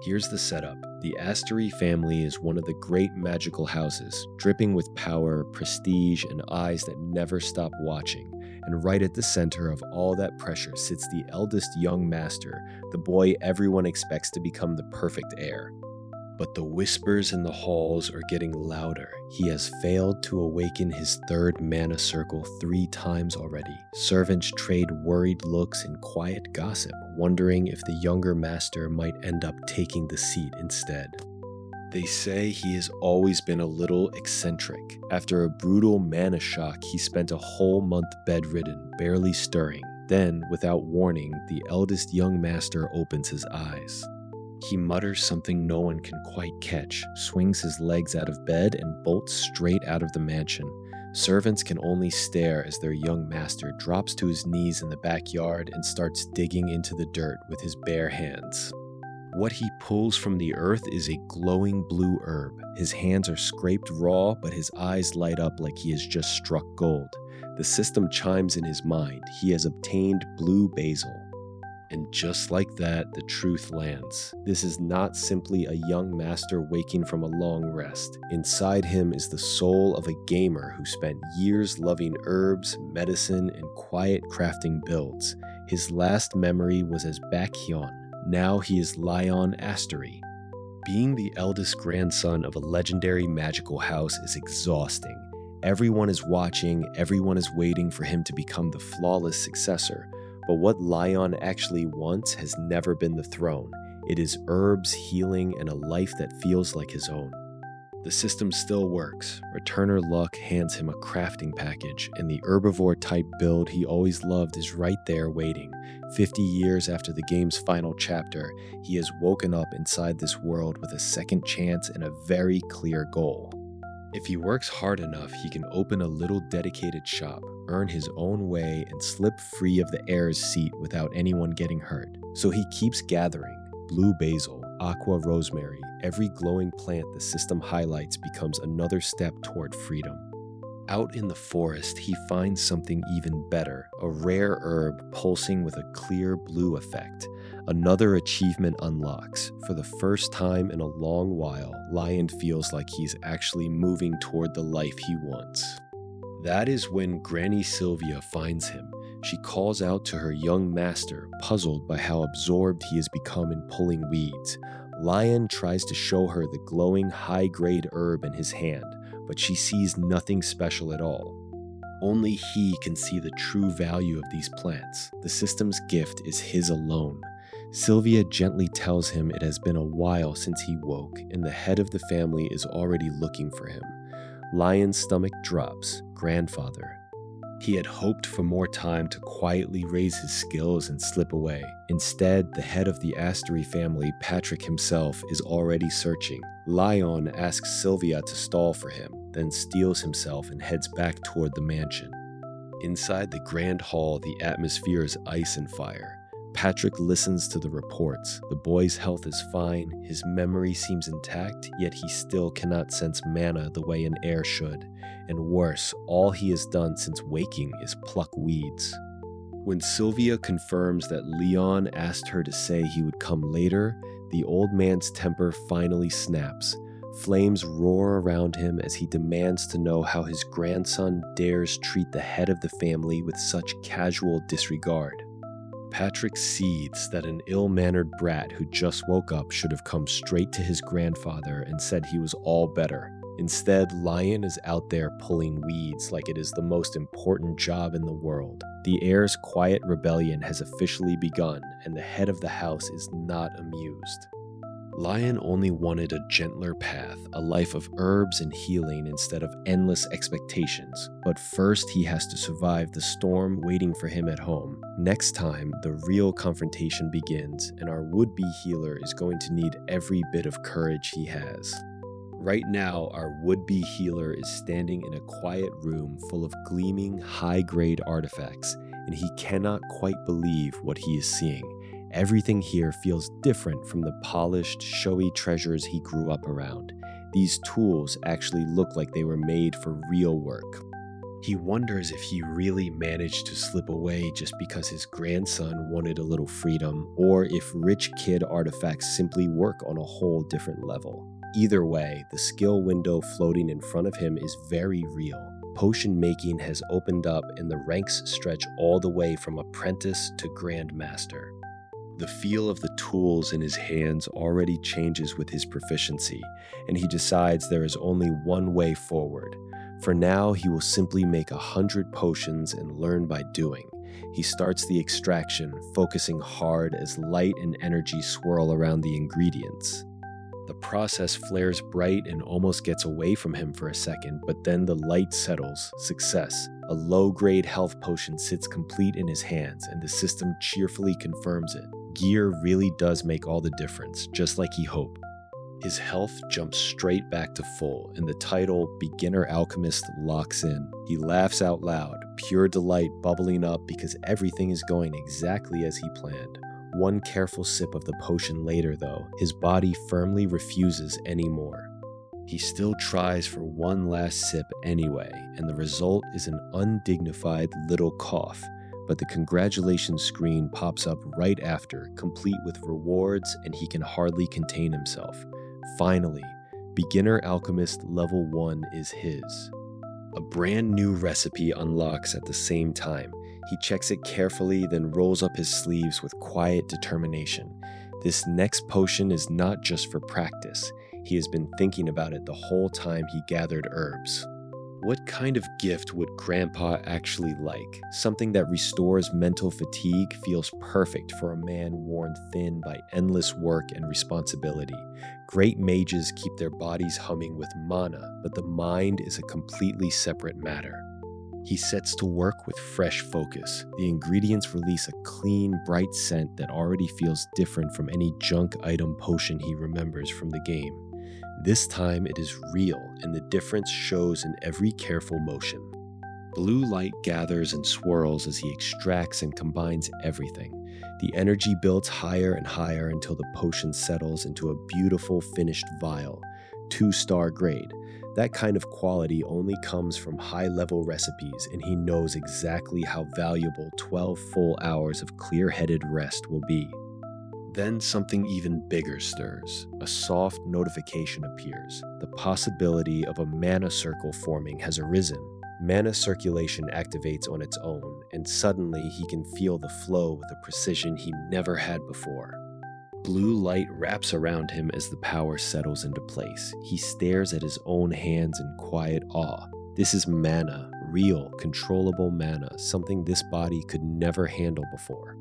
Here's the setup. The Astery family is one of the great magical houses, dripping with power, prestige, and eyes that never stop watching. And right at the center of all that pressure sits the eldest young master, the boy everyone expects to become the perfect heir. But the whispers in the halls are getting louder. He has failed to awaken his third mana circle 3 times already. Servants trade worried looks and quiet gossip, wondering if the younger master might end up taking the seat instead. They say he has always been a little eccentric. After a brutal mana shock, he spent a whole month bedridden, barely stirring. Then, without warning, the eldest young master opens his eyes. He mutters something no one can quite catch, swings his legs out of bed, and bolts straight out of the mansion. Servants can only stare as their young master drops to his knees in the backyard and starts digging into the dirt with his bare hands. What he pulls from the earth is a glowing blue herb. His hands are scraped raw, but his eyes light up like he has just struck gold. The system chimes in his mind. He has obtained blue basil. And just like that, the truth lands. This is not simply a young master waking from a long rest. Inside him is the soul of a gamer who spent years loving herbs, medicine, and quiet crafting builds. His last memory was as Baekhyun. Now he is Lion Astery. Being the eldest grandson of a legendary magical house is exhausting. Everyone is watching, everyone is waiting for him to become the flawless successor. But what Lion actually wants has never been the throne. It is herbs, healing, and a life that feels like his own. The system still works. Returner Luck hands him a crafting package, and the herbivore-type build he always loved is right there waiting. 50 years after the game's final chapter, he has woken up inside this world with a second chance and a very clear goal. If he works hard enough, he can open a little dedicated shop, earn his own way, and slip free of the heir's seat without anyone getting hurt. So he keeps gathering. Blue basil, aqua rosemary, every glowing plant the system highlights becomes another step toward freedom. Out in the forest, he finds something even better, a rare herb pulsing with a clear blue effect. Another achievement unlocks. For the first time in a long while, Lion feels like he's actually moving toward the life he wants. That is when Granny Sylvia finds him. She calls out to her young master, puzzled by how absorbed he has become in pulling weeds. Lion tries to show her the glowing high-grade herb in his hand, but she sees nothing special at all. Only he can see the true value of these plants. The system's gift is his alone. Sylvia gently tells him it has been a while since he woke, and the head of the family is already looking for him. Lion's stomach drops. Grandfather. He had hoped for more time to quietly raise his skills and slip away. Instead, the head of the Astery family, Patrick himself, is already searching. Lion asks Sylvia to stall for him, then steels himself and heads back toward the mansion. Inside the grand hall, the atmosphere is ice and fire. Patrick listens to the reports. The boy's health is fine, his memory seems intact, yet he still cannot sense mana the way an heir should. And worse, all he has done since waking is pluck weeds. When Sylvia confirms that Leon asked her to say he would come later, the old man's temper finally snaps. Flames roar around him as he demands to know how his grandson dares treat the head of the family with such casual disregard. Patrick seethes that an ill-mannered brat who just woke up should have come straight to his grandfather and said he was all better. Instead, Lion is out there pulling weeds like it is the most important job in the world. The heir's quiet rebellion has officially begun, and the head of the house is not amused. Lion only wanted a gentler path, a life of herbs and healing instead of endless expectations. But first he has to survive the storm waiting for him at home. Next time, the real confrontation begins, and our would-be healer is going to need every bit of courage he has. Right now, our would-be healer is standing in a quiet room full of gleaming, high-grade artifacts, and he cannot quite believe what he is seeing. Everything here feels different from the polished, showy treasures he grew up around. These tools actually look like they were made for real work. He wonders if he really managed to slip away just because his grandson wanted a little freedom, or if rich kid artifacts simply work on a whole different level. Either way, the skill window floating in front of him is very real. Potion making has opened up and the ranks stretch all the way from apprentice to grandmaster. The feel of the tools in his hands already changes with his proficiency, and he decides there is only one way forward. For now, he will simply make 100 potions and learn by doing. He starts the extraction, focusing hard as light and energy swirl around the ingredients. The process flares bright and almost gets away from him for a second, but then the light settles. Success. A low-grade health potion sits complete in his hands, and the system cheerfully confirms it. Gear really does make all the difference, just like he hoped. His health jumps straight back to full, and the title, Beginner Alchemist, locks in. He laughs out loud, pure delight bubbling up because everything is going exactly as he planned. One careful sip of the potion later, though, his body firmly refuses any more. He still tries for one last sip anyway, and the result is an undignified little cough. But the congratulations screen pops up right after, complete with rewards, and he can hardly contain himself. Finally, Beginner Alchemist Level 1 is his. A brand new recipe unlocks at the same time. He checks it carefully, then rolls up his sleeves with quiet determination. This next potion is not just for practice. He has been thinking about it the whole time he gathered herbs. What kind of gift would Grandpa actually like? Something that restores mental fatigue feels perfect for a man worn thin by endless work and responsibility. Great mages keep their bodies humming with mana, but the mind is a completely separate matter. He sets to work with fresh focus. The ingredients release a clean, bright scent that already feels different from any junk item potion he remembers from the game. This time it is real, and the difference shows in every careful motion. Blue light gathers and swirls as he extracts and combines everything. The energy builds higher and higher until the potion settles into a beautiful finished vial. 2-star grade. That kind of quality only comes from high-level recipes, and he knows exactly how valuable 12 full hours of clear-headed rest will be. Then something even bigger stirs. A soft notification appears. The possibility of a mana circle forming has arisen. Mana circulation activates on its own, and suddenly he can feel the flow with a precision he never had before. Blue light wraps around him as the power settles into place. He stares at his own hands in quiet awe. This is mana, real, controllable mana, something this body could never handle before.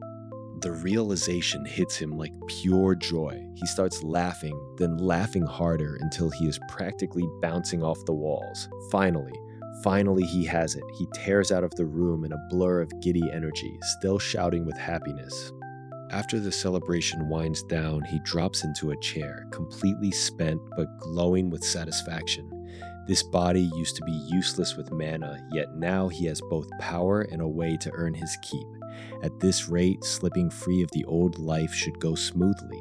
The realization hits him like pure joy. He starts laughing, then laughing harder until he is practically bouncing off the walls. Finally he has it. He tears out of the room in a blur of giddy energy, still shouting with happiness. After the celebration winds down, he drops into a chair, completely spent but glowing with satisfaction. This body used to be useless with mana, yet now he has both power and a way to earn his keep. At this rate, slipping free of the old life should go smoothly.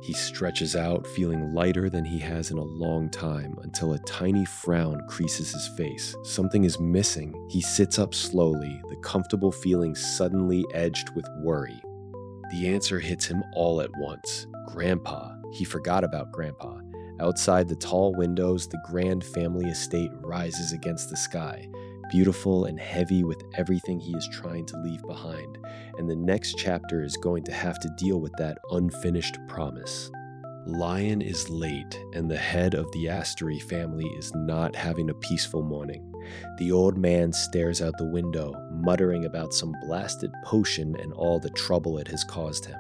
He stretches out, feeling lighter than he has in a long time, until a tiny frown creases his face. Something is missing. He sits up slowly, the comfortable feeling suddenly edged with worry. The answer hits him all at once. Grandpa. He forgot about Grandpa. Outside the tall windows, the grand family estate rises against the sky, beautiful and heavy with everything he is trying to leave behind, and the next chapter is going to have to deal with that unfinished promise. Lion is late, and the head of the Astery family is not having a peaceful morning. The old man stares out the window, muttering about some blasted potion and all the trouble it has caused him.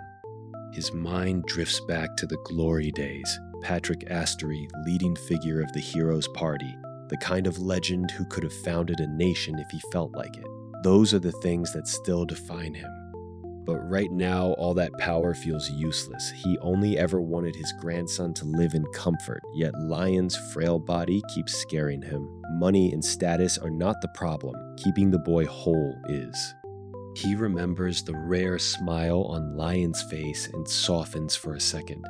His mind drifts back to the glory days. Patrick Astery, leading figure of the hero's party, the kind of legend who could have founded a nation if he felt like it. Those are the things that still define him. But right now, all that power feels useless. He only ever wanted his grandson to live in comfort, yet Lion's frail body keeps scaring him. Money and status are not the problem. Keeping the boy whole is. He remembers the rare smile on Lion's face and softens for a second.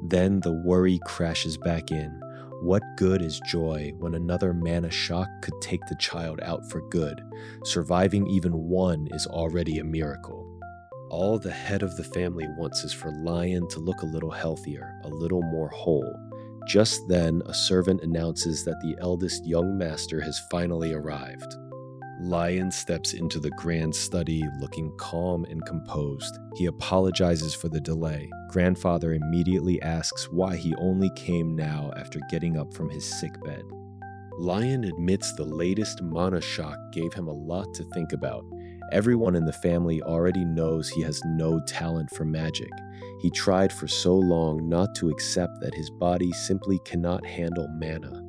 Then the worry crashes back in. What good is joy when another mana shock could take the child out for good? Surviving even one is already a miracle. All the head of the family wants is for Lion to look a little healthier, a little more whole. Just then, a servant announces that the eldest young master has finally arrived. Lion steps into the grand study looking calm and composed. He apologizes for the delay. Grandfather immediately asks why he only came now after getting up from his sickbed. Lion admits the latest mana shock gave him a lot to think about. Everyone in the family already knows he has no talent for magic. He tried for so long not to accept that his body simply cannot handle mana.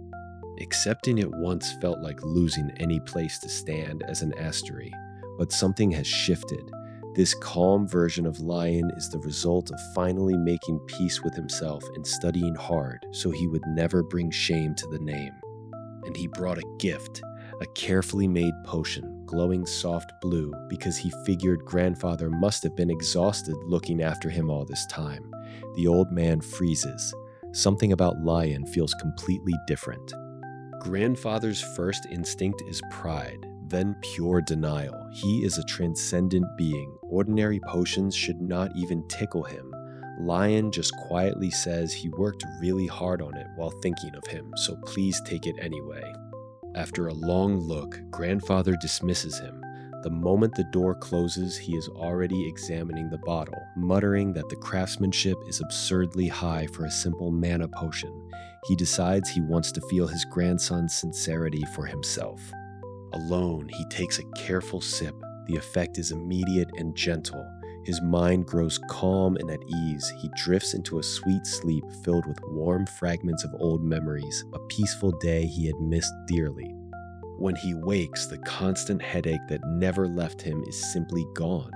Accepting it once felt like losing any place to stand as an Astery, but something has shifted. This calm version of Lion is the result of finally making peace with himself and studying hard so he would never bring shame to the name. And he brought a gift, a carefully made potion, glowing soft blue, because he figured Grandfather must have been exhausted looking after him all this time. The old man freezes. Something about Lion feels completely different. Grandfather's first instinct is pride, then pure denial. He is a transcendent being. Ordinary potions should not even tickle him. Lion just quietly says he worked really hard on it while thinking of him, so please take it anyway. After a long look, Grandfather dismisses him. The moment the door closes, he is already examining the bottle, muttering that the craftsmanship is absurdly high for a simple mana potion. He decides he wants to feel his grandson's sincerity for himself. Alone, he takes a careful sip. The effect is immediate and gentle. His mind grows calm and at ease. He drifts into a sweet sleep filled with warm fragments of old memories, a peaceful day he had missed dearly. When he wakes, the constant headache that never left him is simply gone.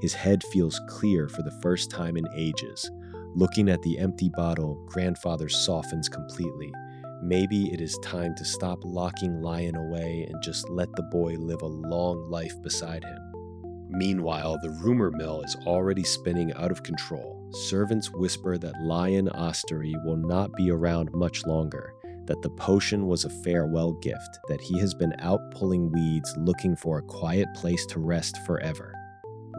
His head feels clear for the first time in ages. Looking at the empty bottle, Grandfather softens completely. Maybe it is time to stop locking Lion away and just let the boy live a long life beside him. Meanwhile, the rumor mill is already spinning out of control. Servants whisper that Lion Ostery will not be around much longer, that the potion was a farewell gift, that he has been out pulling weeds looking for a quiet place to rest forever.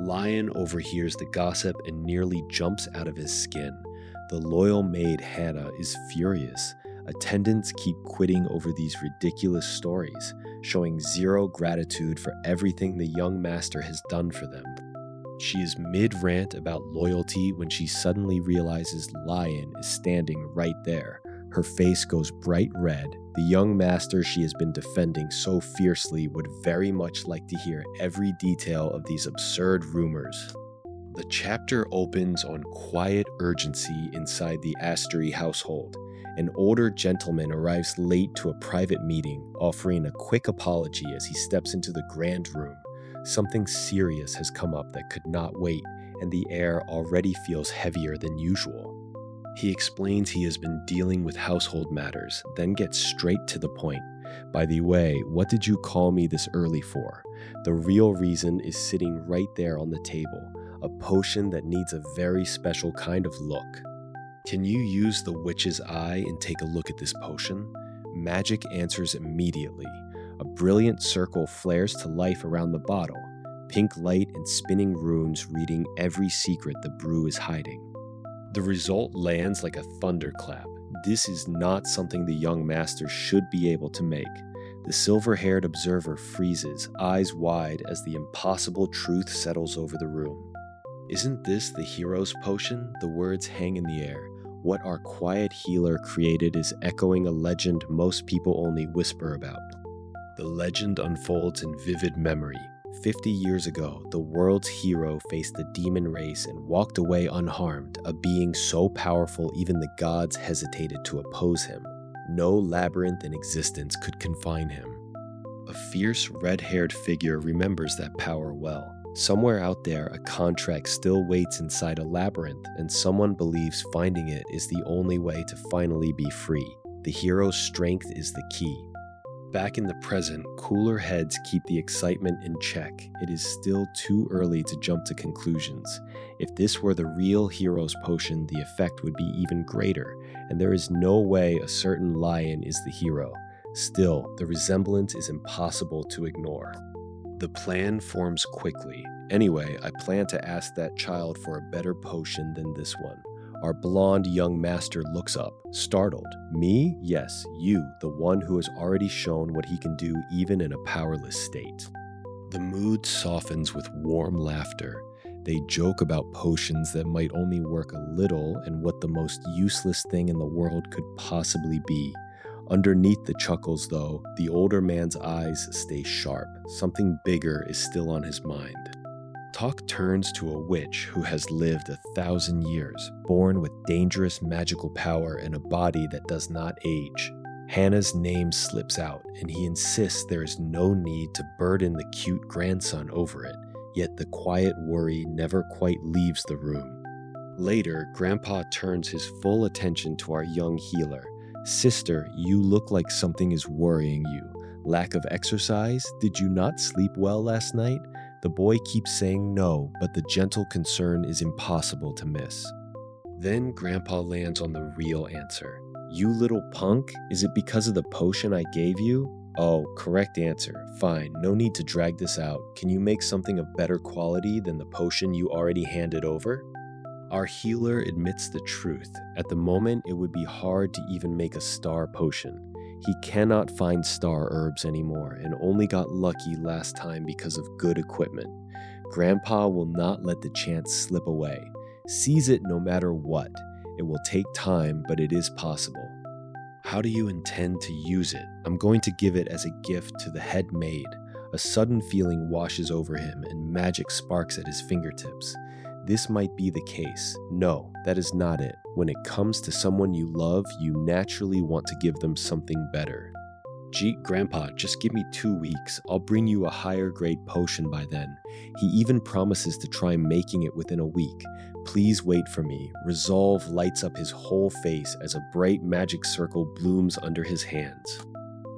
Lion overhears the gossip and nearly jumps out of his skin. The loyal maid Hannah is furious. Attendants keep quitting over these ridiculous stories, showing zero gratitude for everything the young master has done for them. She is mid-rant about loyalty when she suddenly realizes Lion is standing right there. Her face goes bright red. The young master she has been defending so fiercely would very much like to hear every detail of these absurd rumors. The chapter opens on quiet urgency inside the Astery household. An older gentleman arrives late to a private meeting, offering a quick apology as he steps into the grand room. Something serious has come up that could not wait, and the air already feels heavier than usual. He explains he has been dealing with household matters, then gets straight to the point. By the way, what did you call me this early for? The real reason is sitting right there on the table, a potion that needs a very special kind of look. Can you use the witch's eye and take a look at this potion? Magic answers immediately. A brilliant circle flares to life around the bottle, pink light and spinning runes reading every secret the brew is hiding. The result lands like a thunderclap. This is not something the young master should be able to make. The silver-haired observer freezes, eyes wide, as the impossible truth settles over the room. Isn't this the hero's potion? The words hang in the air. What our quiet healer created is echoing a legend most people only whisper about. The legend unfolds in vivid memory. 50 years ago, the world's hero faced the demon race and walked away unharmed, a being so powerful even the gods hesitated to oppose him. No labyrinth in existence could confine him. A fierce, red-haired figure remembers that power well. Somewhere out there, a contract still waits inside a labyrinth, and someone believes finding it is the only way to finally be free. The hero's strength is the key. Back in the present, cooler heads keep the excitement in check. It is still too early to jump to conclusions. If this were the real hero's potion, the effect would be even greater, and there is no way a certain lion is the hero. Still, the resemblance is impossible to ignore. The plan forms quickly. Anyway, I plan to ask that child for a better potion than this one. Our blonde young master looks up, startled. Me? Yes, you, the one who has already shown what he can do even in a powerless state. The mood softens with warm laughter. They joke about potions that might only work a little and what the most useless thing in the world could possibly be. Underneath the chuckles, though, the older man's eyes stay sharp. Something bigger is still on his mind. Talk turns to a witch who has lived 1,000 years, born with dangerous magical power and a body that does not age. Hannah's name slips out, and he insists there is no need to burden the cute grandson over it, yet the quiet worry never quite leaves the room. Later, Grandpa turns his full attention to our young healer. Sister, you look like something is worrying you. Lack of exercise? Did you not sleep well last night? The boy keeps saying no, but the gentle concern is impossible to miss. Then Grandpa lands on the real answer. You little punk, is it because of the potion I gave you? Oh, correct answer. Fine, no need to drag this out. Can you make something of better quality than the potion you already handed over? Our healer admits the truth. At the moment, it would be hard to even make a star potion. He cannot find star herbs anymore and only got lucky last time because of good equipment. Grandpa will not let the chance slip away. Seize it no matter what. It will take time, but it is possible. How do you intend to use it? I'm going to give it as a gift to the head maid. A sudden feeling washes over him and magic sparks at his fingertips. This might be the case. No, that is not it. When it comes to someone you love, you naturally want to give them something better. Gee, Grandpa, just give me 2 weeks. I'll bring you a higher grade potion by then. He even promises to try making it within a week. Please wait for me. Resolve lights up his whole face as a bright magic circle blooms under his hands.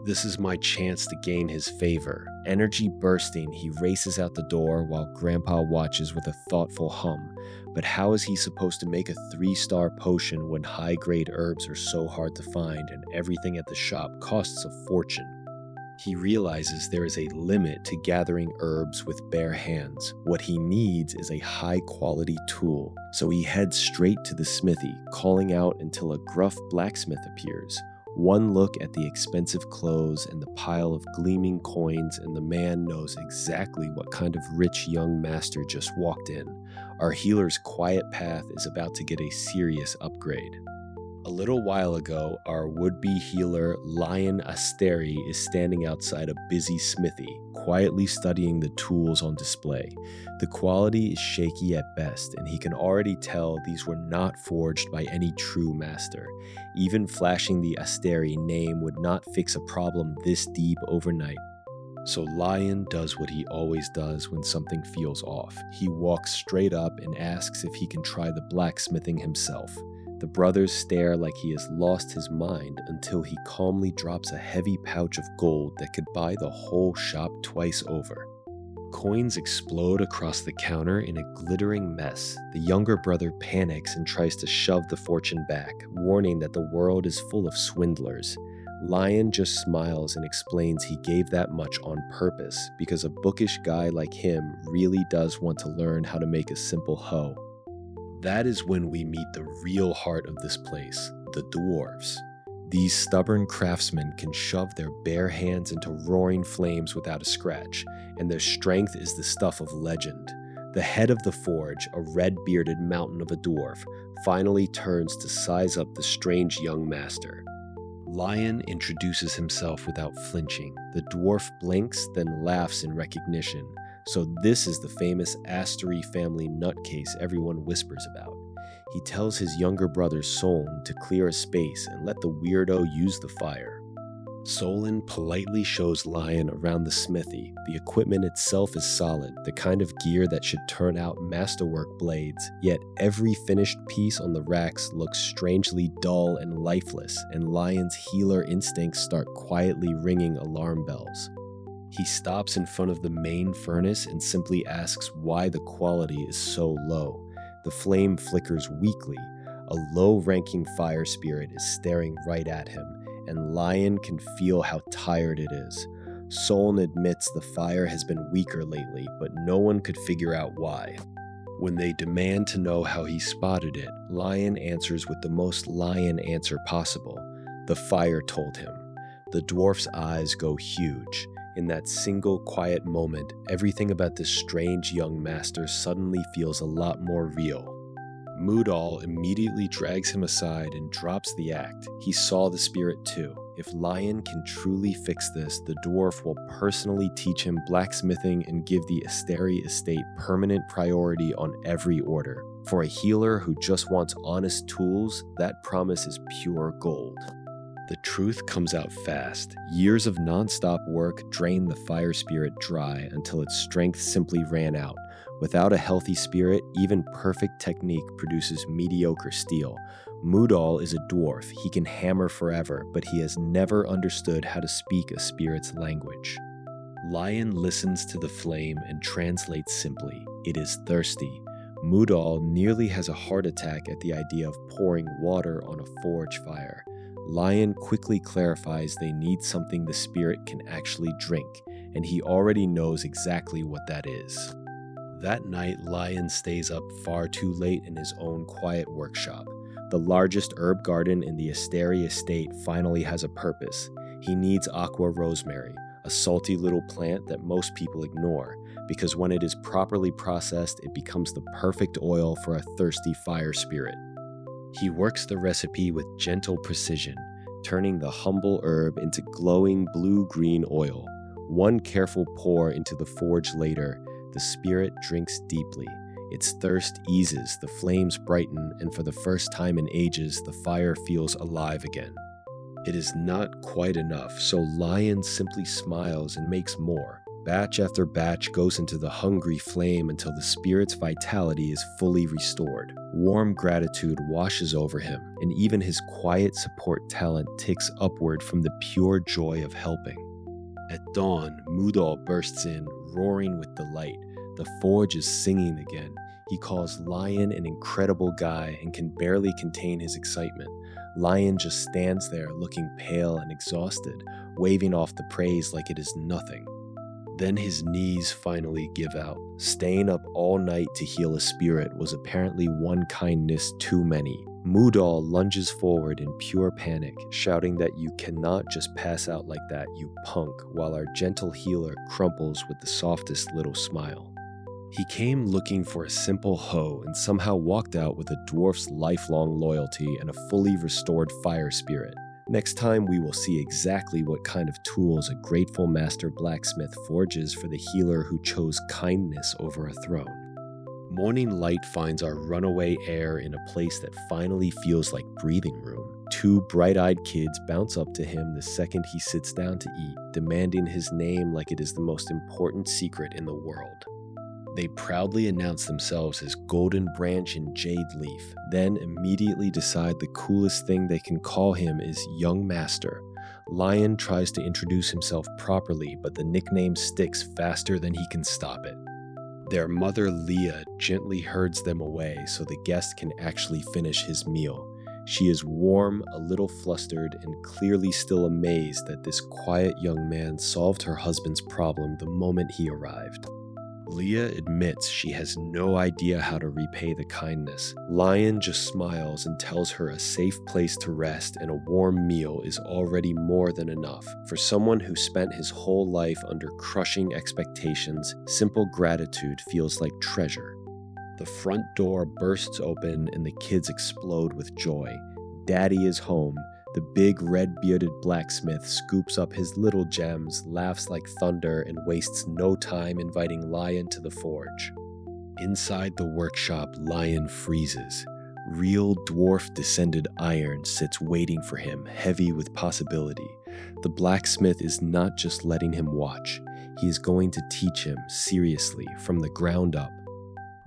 This is my chance to gain his favor. Energy bursting, he races out the door while Grandpa watches with a thoughtful hum. But how is he supposed to make a 3-star potion when high-grade herbs are so hard to find and everything at the shop costs a fortune? He realizes there is a limit to gathering herbs with bare hands. What he needs is a high-quality tool, so he heads straight to the smithy, calling out until a gruff blacksmith appears. One look at the expensive clothes and the pile of gleaming coins, and the man knows exactly what kind of rich young master just walked in. Our healer's quiet path is about to get a serious upgrade. A little while ago, our would-be healer, Lion Asteri, is standing outside a busy smithy, quietly studying the tools on display. The quality is shaky at best, and he can already tell these were not forged by any true master. Even flashing the Asteri name would not fix a problem this deep overnight. So Lion does what he always does when something feels off. He walks straight up and asks if he can try the blacksmithing himself. The brothers stare like he has lost his mind until he calmly drops a heavy pouch of gold that could buy the whole shop twice over. Coins explode across the counter in a glittering mess. The younger brother panics and tries to shove the fortune back, warning that the world is full of swindlers. Lion just smiles and explains he gave that much on purpose because a bookish guy like him really does want to learn how to make a simple hoe. That is when we meet the real heart of this place, the dwarves. These stubborn craftsmen can shove their bare hands into roaring flames without a scratch, and their strength is the stuff of legend. The head of the forge, a red-bearded mountain of a dwarf, finally turns to size up the strange young master. Lion introduces himself without flinching. The dwarf blinks, then laughs in recognition. So this is the famous Asteri family nutcase everyone whispers about. He tells his younger brother Soln to clear a space and let the weirdo use the fire. Solon politely shows Lion around the smithy. The equipment itself is solid, the kind of gear that should turn out masterwork blades, yet every finished piece on the racks looks strangely dull and lifeless, and Lion's healer instincts start quietly ringing alarm bells. He stops in front of the main furnace and simply asks why the quality is so low. The flame flickers weakly. A low-ranking fire spirit is staring right at him, and Lion can feel how tired it is. Solon admits the fire has been weaker lately, but no one could figure out why. When they demand to know how he spotted it, Lion answers with the most lion answer possible. The fire told him. The dwarf's eyes go huge. In that single quiet moment, everything about this strange young master suddenly feels a lot more real. Moodall immediately drags him aside and drops the act. He saw the spirit too. If Lion can truly fix this, the dwarf will personally teach him blacksmithing and give the Asteri estate permanent priority on every order. For a healer who just wants honest tools, that promise is pure gold. The truth comes out fast. Years of non-stop work drained the fire spirit dry until its strength simply ran out. Without a healthy spirit, even perfect technique produces mediocre steel. Moodall is a dwarf. He can hammer forever, but he has never understood how to speak a spirit's language. Lion listens to the flame and translates simply, "It is thirsty." Moodall nearly has a heart attack at the idea of pouring water on a forge fire. Lion quickly clarifies they need something the spirit can actually drink, and he already knows exactly what that is. That night, Lion stays up far too late in his own quiet workshop. The largest herb garden in the Asteri estate finally has a purpose. He needs aqua rosemary, a salty little plant that most people ignore, because when it is properly processed, it becomes the perfect oil for a thirsty fire spirit. He works the recipe with gentle precision, turning the humble herb into glowing blue-green oil. One careful pour into the forge later, the spirit drinks deeply. Its thirst eases, the flames brighten, and for the first time in ages, the fire feels alive again. It is not quite enough, so Lion simply smiles and makes more. Batch after batch goes into the hungry flame until the spirit's vitality is fully restored. Warm gratitude washes over him, and even his quiet support talent ticks upward from the pure joy of helping. At dawn, Moodall bursts in, roaring with delight. The forge is singing again. He calls Lion an incredible guy and can barely contain his excitement. Lion just stands there looking pale and exhausted, waving off the praise like it is nothing. Then his knees finally give out. Staying up all night to heal a spirit was apparently one kindness too many. Moodall lunges forward in pure panic, shouting that you cannot just pass out like that, you punk, while our gentle healer crumples with the softest little smile. He came looking for a simple hoe and somehow walked out with a dwarf's lifelong loyalty and a fully restored fire spirit. Next time we will see exactly what kind of tools a grateful master blacksmith forges for the healer who chose kindness over a throne. Morning light finds our runaway heir in a place that finally feels like breathing room. Two bright-eyed kids bounce up to him the second he sits down to eat, demanding his name like it is the most important secret in the world. They proudly announce themselves as Golden Branch and Jade Leaf, then immediately decide the coolest thing they can call him is Young Master. Lion tries to introduce himself properly, but the nickname sticks faster than he can stop it. Their mother Leah gently herds them away so the guest can actually finish his meal. She is warm, a little flustered, and clearly still amazed that this quiet young man solved her husband's problem the moment he arrived. Leah admits she has no idea how to repay the kindness. Lion just smiles and tells her a safe place to rest and a warm meal is already more than enough. For someone who spent his whole life under crushing expectations, simple gratitude feels like treasure. The front door bursts open and the kids explode with joy. Daddy is home. The big red-bearded blacksmith scoops up his little gems, laughs like thunder, and wastes no time inviting Lion to the forge. Inside the workshop, Lion freezes. Real dwarf-descended iron sits waiting for him, heavy with possibility. The blacksmith is not just letting him watch, he is going to teach him seriously from the ground up.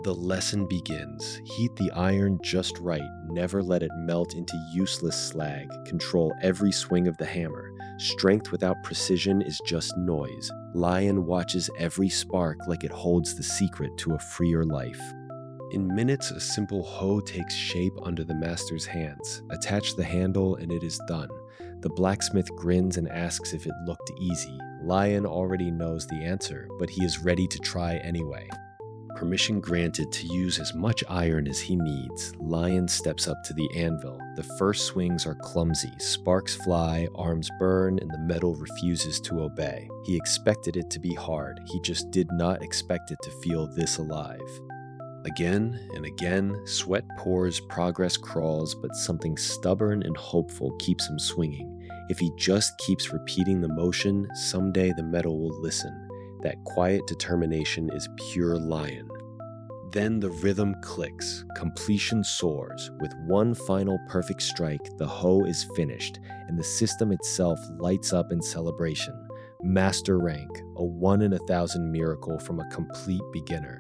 The lesson begins. Heat the iron just right, never let it melt into useless slag, control every swing of the hammer. Strength without precision is just noise. Lion watches every spark like it holds the secret to a freer life. In minutes, a simple hoe takes shape under the master's hands. Attach the handle and it is done. The blacksmith grins and asks if it looked easy. Lion already knows the answer, but he is ready to try anyway. Permission granted to use as much iron as he needs, Lion steps up to the anvil. The first swings are clumsy, sparks fly, arms burn, and the metal refuses to obey. He expected it to be hard, he just did not expect it to feel this alive. Again and again, sweat pours, progress crawls, but something stubborn and hopeful keeps him swinging. If he just keeps repeating the motion, someday the metal will listen. That quiet determination is pure Lion. Then the rhythm clicks, completion soars. With one final perfect strike, the hoe is finished, and the system itself lights up in celebration. Master rank, a 1 in 1,000 miracle from a complete beginner.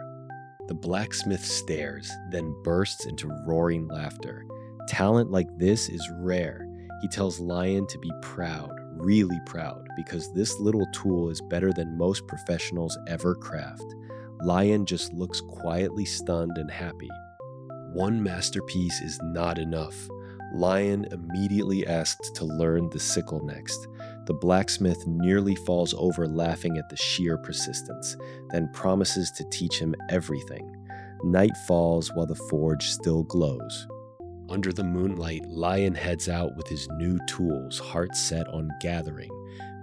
The blacksmith stares, then bursts into roaring laughter. Talent like this is rare. He tells Lion to be proud, really proud, because this little tool is better than most professionals ever craft. Lion just looks quietly stunned and happy. One masterpiece is not enough. Lion immediately asks to learn the sickle next. The blacksmith nearly falls over laughing at the sheer persistence, then promises to teach him everything. Night falls while the forge still glows. Under the moonlight, Lion heads out with his new tools, heart set on gathering.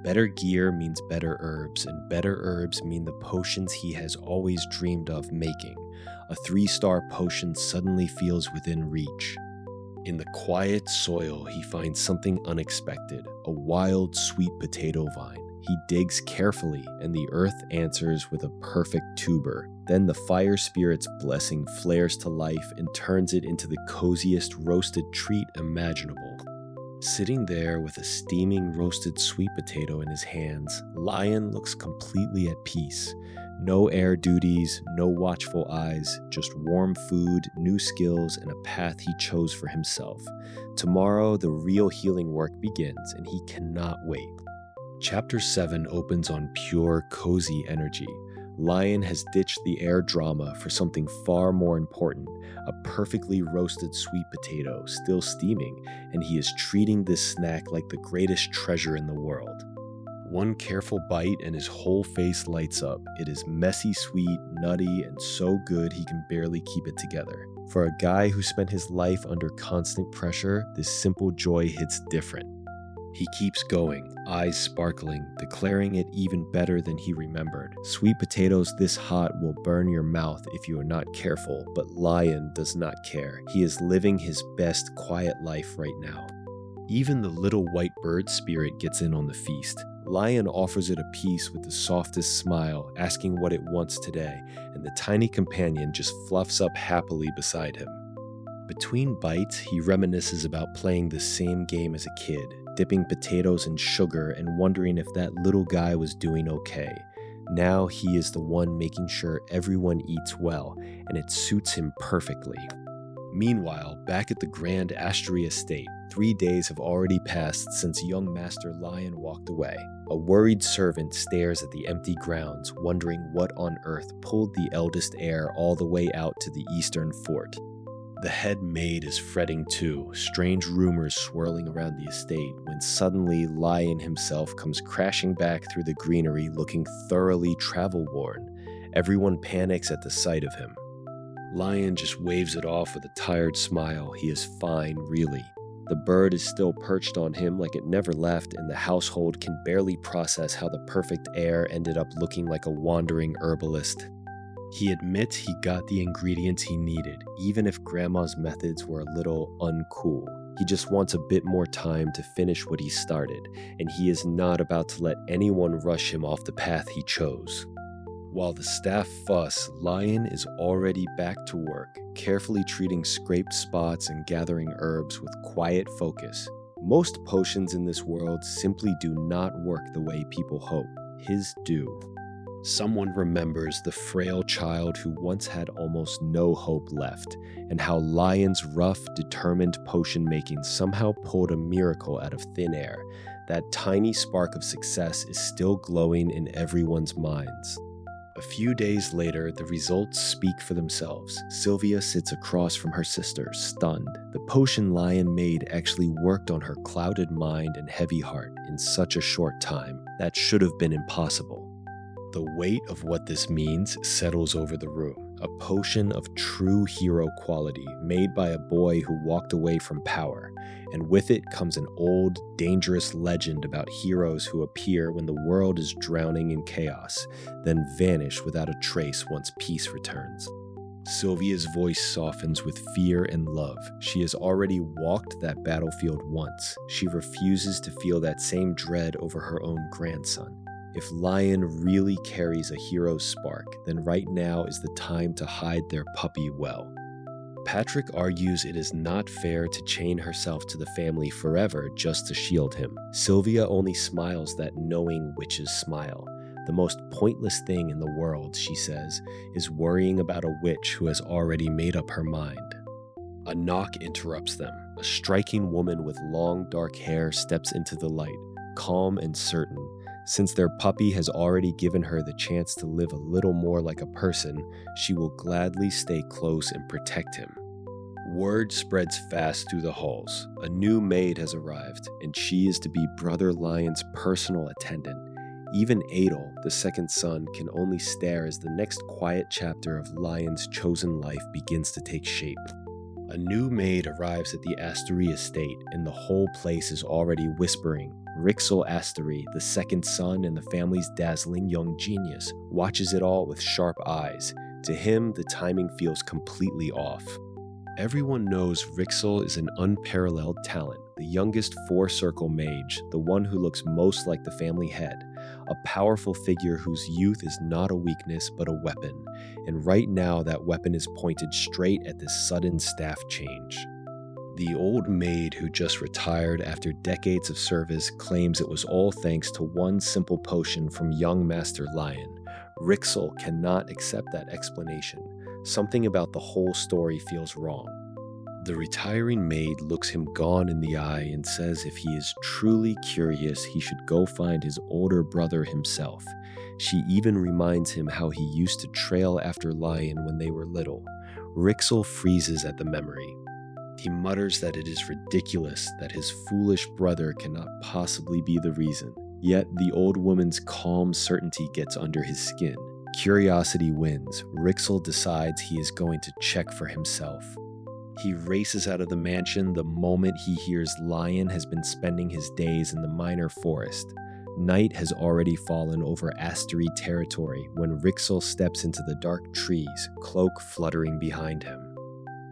Better gear means better herbs, and better herbs mean the potions he has always dreamed of making. A 3-star potion suddenly feels within reach. In the quiet soil, he finds something unexpected, a wild sweet potato vine. He digs carefully, and the earth answers with a perfect tuber. Then the fire spirit's blessing flares to life and turns it into the coziest roasted treat imaginable. Sitting there with a steaming roasted sweet potato in his hands, Lion looks completely at peace. No air duties, no watchful eyes, just warm food, new skills, and a path he chose for himself. Tomorrow, the real healing work begins, and he cannot wait. Chapter 7 opens on pure, cozy energy. Lion has ditched the air drama for something far more important, a perfectly roasted sweet potato, still steaming, and he is treating this snack like the greatest treasure in the world. One careful bite and his whole face lights up. It is messy sweet, nutty, and so good he can barely keep it together. For a guy who spent his life under constant pressure, this simple joy hits different. He keeps going, eyes sparkling, declaring it even better than he remembered. Sweet potatoes this hot will burn your mouth if you are not careful, but Lion does not care. He is living his best quiet life right now. Even the little white bird spirit gets in on the feast. Lion offers it a piece with the softest smile, asking what it wants today, and the tiny companion just fluffs up happily beside him. Between bites, he reminisces about playing the same game as a kid, dipping potatoes in sugar and wondering if that little guy was doing okay. Now he is the one making sure everyone eats well, and it suits him perfectly. Meanwhile, back at the Grand Astery estate, 3 days have already passed since young Master Lion walked away. A worried servant stares at the empty grounds, wondering what on earth pulled the eldest heir all the way out to the eastern fort. The head maid is fretting too, strange rumors swirling around the estate, when suddenly Lion himself comes crashing back through the greenery looking thoroughly travel-worn. Everyone panics at the sight of him. Lion just waves it off with a tired smile. He is fine, really. The bird is still perched on him like it never left, and the household can barely process how the perfect heir ended up looking like a wandering herbalist. He admits he got the ingredients he needed, even if Grandma's methods were a little uncool. He just wants a bit more time to finish what he started, and he is not about to let anyone rush him off the path he chose. While the staff fuss, Lion is already back to work, carefully treating scraped spots and gathering herbs with quiet focus. Most potions in this world simply do not work the way people hope. His do. Someone remembers the frail child who once had almost no hope left, and how Lion's rough, determined potion making somehow pulled a miracle out of thin air. That tiny spark of success is still glowing in everyone's minds. A few days later, the results speak for themselves. Sylvia sits across from her sister, stunned. The potion Lion made actually worked on her clouded mind and heavy heart in such a short time. That should have been impossible. The weight of what this means settles over the room. A potion of true hero quality made by a boy who walked away from power. And with it comes an old, dangerous legend about heroes who appear when the world is drowning in chaos, then vanish without a trace once peace returns. Sylvia's voice softens with fear and love. She has already walked that battlefield once. She refuses to feel that same dread over her own grandson. If Lion really carries a hero's spark, then right now is the time to hide their puppy well. Patrick argues it is not fair to chain herself to the family forever just to shield him. Sylvia only smiles that knowing witch's smile. The most pointless thing in the world, she says, is worrying about a witch who has already made up her mind. A knock interrupts them. A striking woman with long dark hair steps into the light, calm and certain. Since their puppy has already given her the chance to live a little more like a person, she will gladly stay close and protect him. Word spreads fast through the halls. A new maid has arrived, and she is to be Brother Lion's personal attendant. Even Adel, the second son, can only stare as the next quiet chapter of Lion's chosen life begins to take shape. A new maid arrives at the Asterie estate, and the whole place is already whispering. Rixel Asterie, the second son and the family's dazzling young genius, watches it all with sharp eyes. To him, the timing feels completely off. Everyone knows Rixel is an unparalleled talent, the youngest four-circle mage, the one who looks most like the family head, a powerful figure whose youth is not a weakness but a weapon, and right now that weapon is pointed straight at this sudden staff change. The old maid who just retired after decades of service claims it was all thanks to one simple potion from young Master Lion. Rixel cannot accept that explanation. Something about the whole story feels wrong. The retiring maid looks him gone in the eye and says if he is truly curious, he should go find his older brother himself. She even reminds him how he used to trail after Lion when they were little. Rixel freezes at the memory. He mutters that it is ridiculous that his foolish brother cannot possibly be the reason. Yet the old woman's calm certainty gets under his skin. Curiosity wins. Rixel decides he is going to check for himself. He races out of the mansion the moment he hears Lion has been spending his days in the minor forest. Night has already fallen over Asterie territory when Rixel steps into the dark trees, cloak fluttering behind him.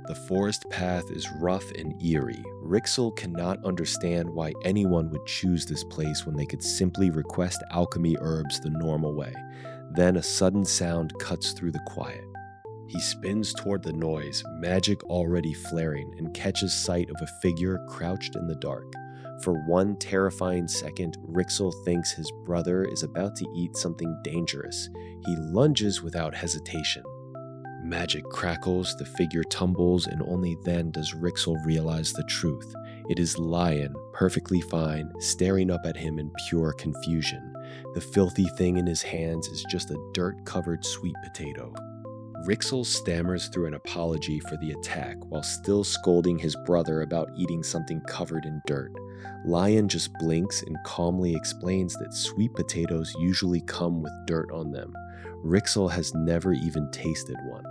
The forest path is rough and eerie. Rixel cannot understand why anyone would choose this place when they could simply request alchemy herbs the normal way. Then a sudden sound cuts through the quiet. He spins toward the noise, magic already flaring, and catches sight of a figure crouched in the dark. For one terrifying second, Rixel thinks his brother is about to eat something dangerous. He lunges without hesitation. Magic crackles, the figure tumbles, and only then does Rixel realize the truth. It is Lion, perfectly fine, staring up at him in pure confusion. The filthy thing in his hands is just a dirt-covered sweet potato. Rixel stammers through an apology for the attack while still scolding his brother about eating something covered in dirt. Lion just blinks and calmly explains that sweet potatoes usually come with dirt on them. Rixel has never even tasted one.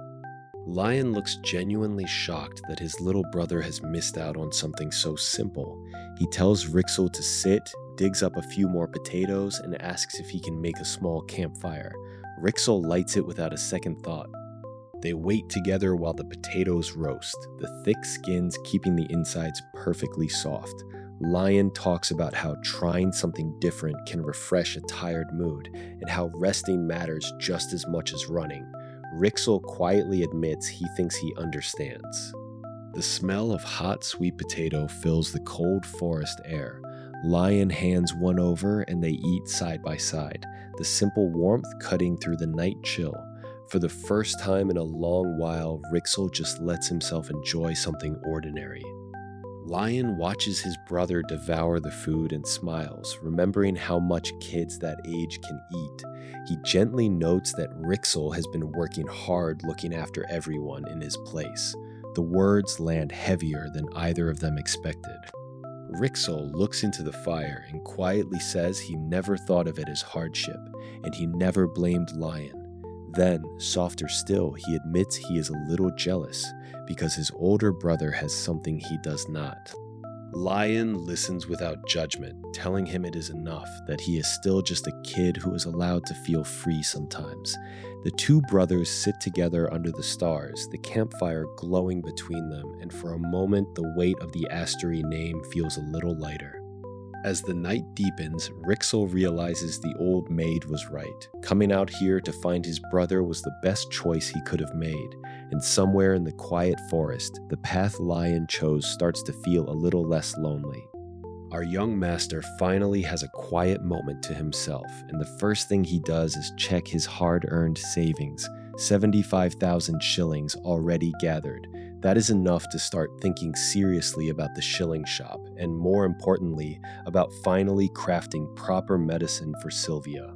Lion looks genuinely shocked that his little brother has missed out on something so simple. He tells Rixel to sit, digs up a few more potatoes, and asks if he can make a small campfire. Rixel lights it without a second thought. They wait together while the potatoes roast, the thick skins keeping the insides perfectly soft. Lion talks about how trying something different can refresh a tired mood, and how resting matters just as much as running. Rixel quietly admits he thinks he understands. The smell of hot sweet potato fills the cold forest air. Lion hands one over and they eat side by side, the simple warmth cutting through the night chill. For the first time in a long while, Rixel just lets himself enjoy something ordinary. Lion watches his brother devour the food and smiles, remembering how much kids that age can eat. He gently notes that Rixel has been working hard looking after everyone in his place. The words land heavier than either of them expected. Rixel looks into the fire and quietly says he never thought of it as hardship, and he never blamed Lion. Then, softer still, he admits he is a little jealous because his older brother has something he does not. Lion listens without judgment, telling him it is enough, that he is still just a kid who is allowed to feel free sometimes. The two brothers sit together under the stars, the campfire glowing between them, and for a moment the weight of the Astery name feels a little lighter. As the night deepens, Rixel realizes the old maid was right. Coming out here to find his brother was the best choice he could have made, and somewhere in the quiet forest, the path Lion chose starts to feel a little less lonely. Our young master finally has a quiet moment to himself, and the first thing he does is check his hard-earned savings, 75,000 shillings already gathered. That is enough to start thinking seriously about the shilling shop, and more importantly, about finally crafting proper medicine for Sylvia.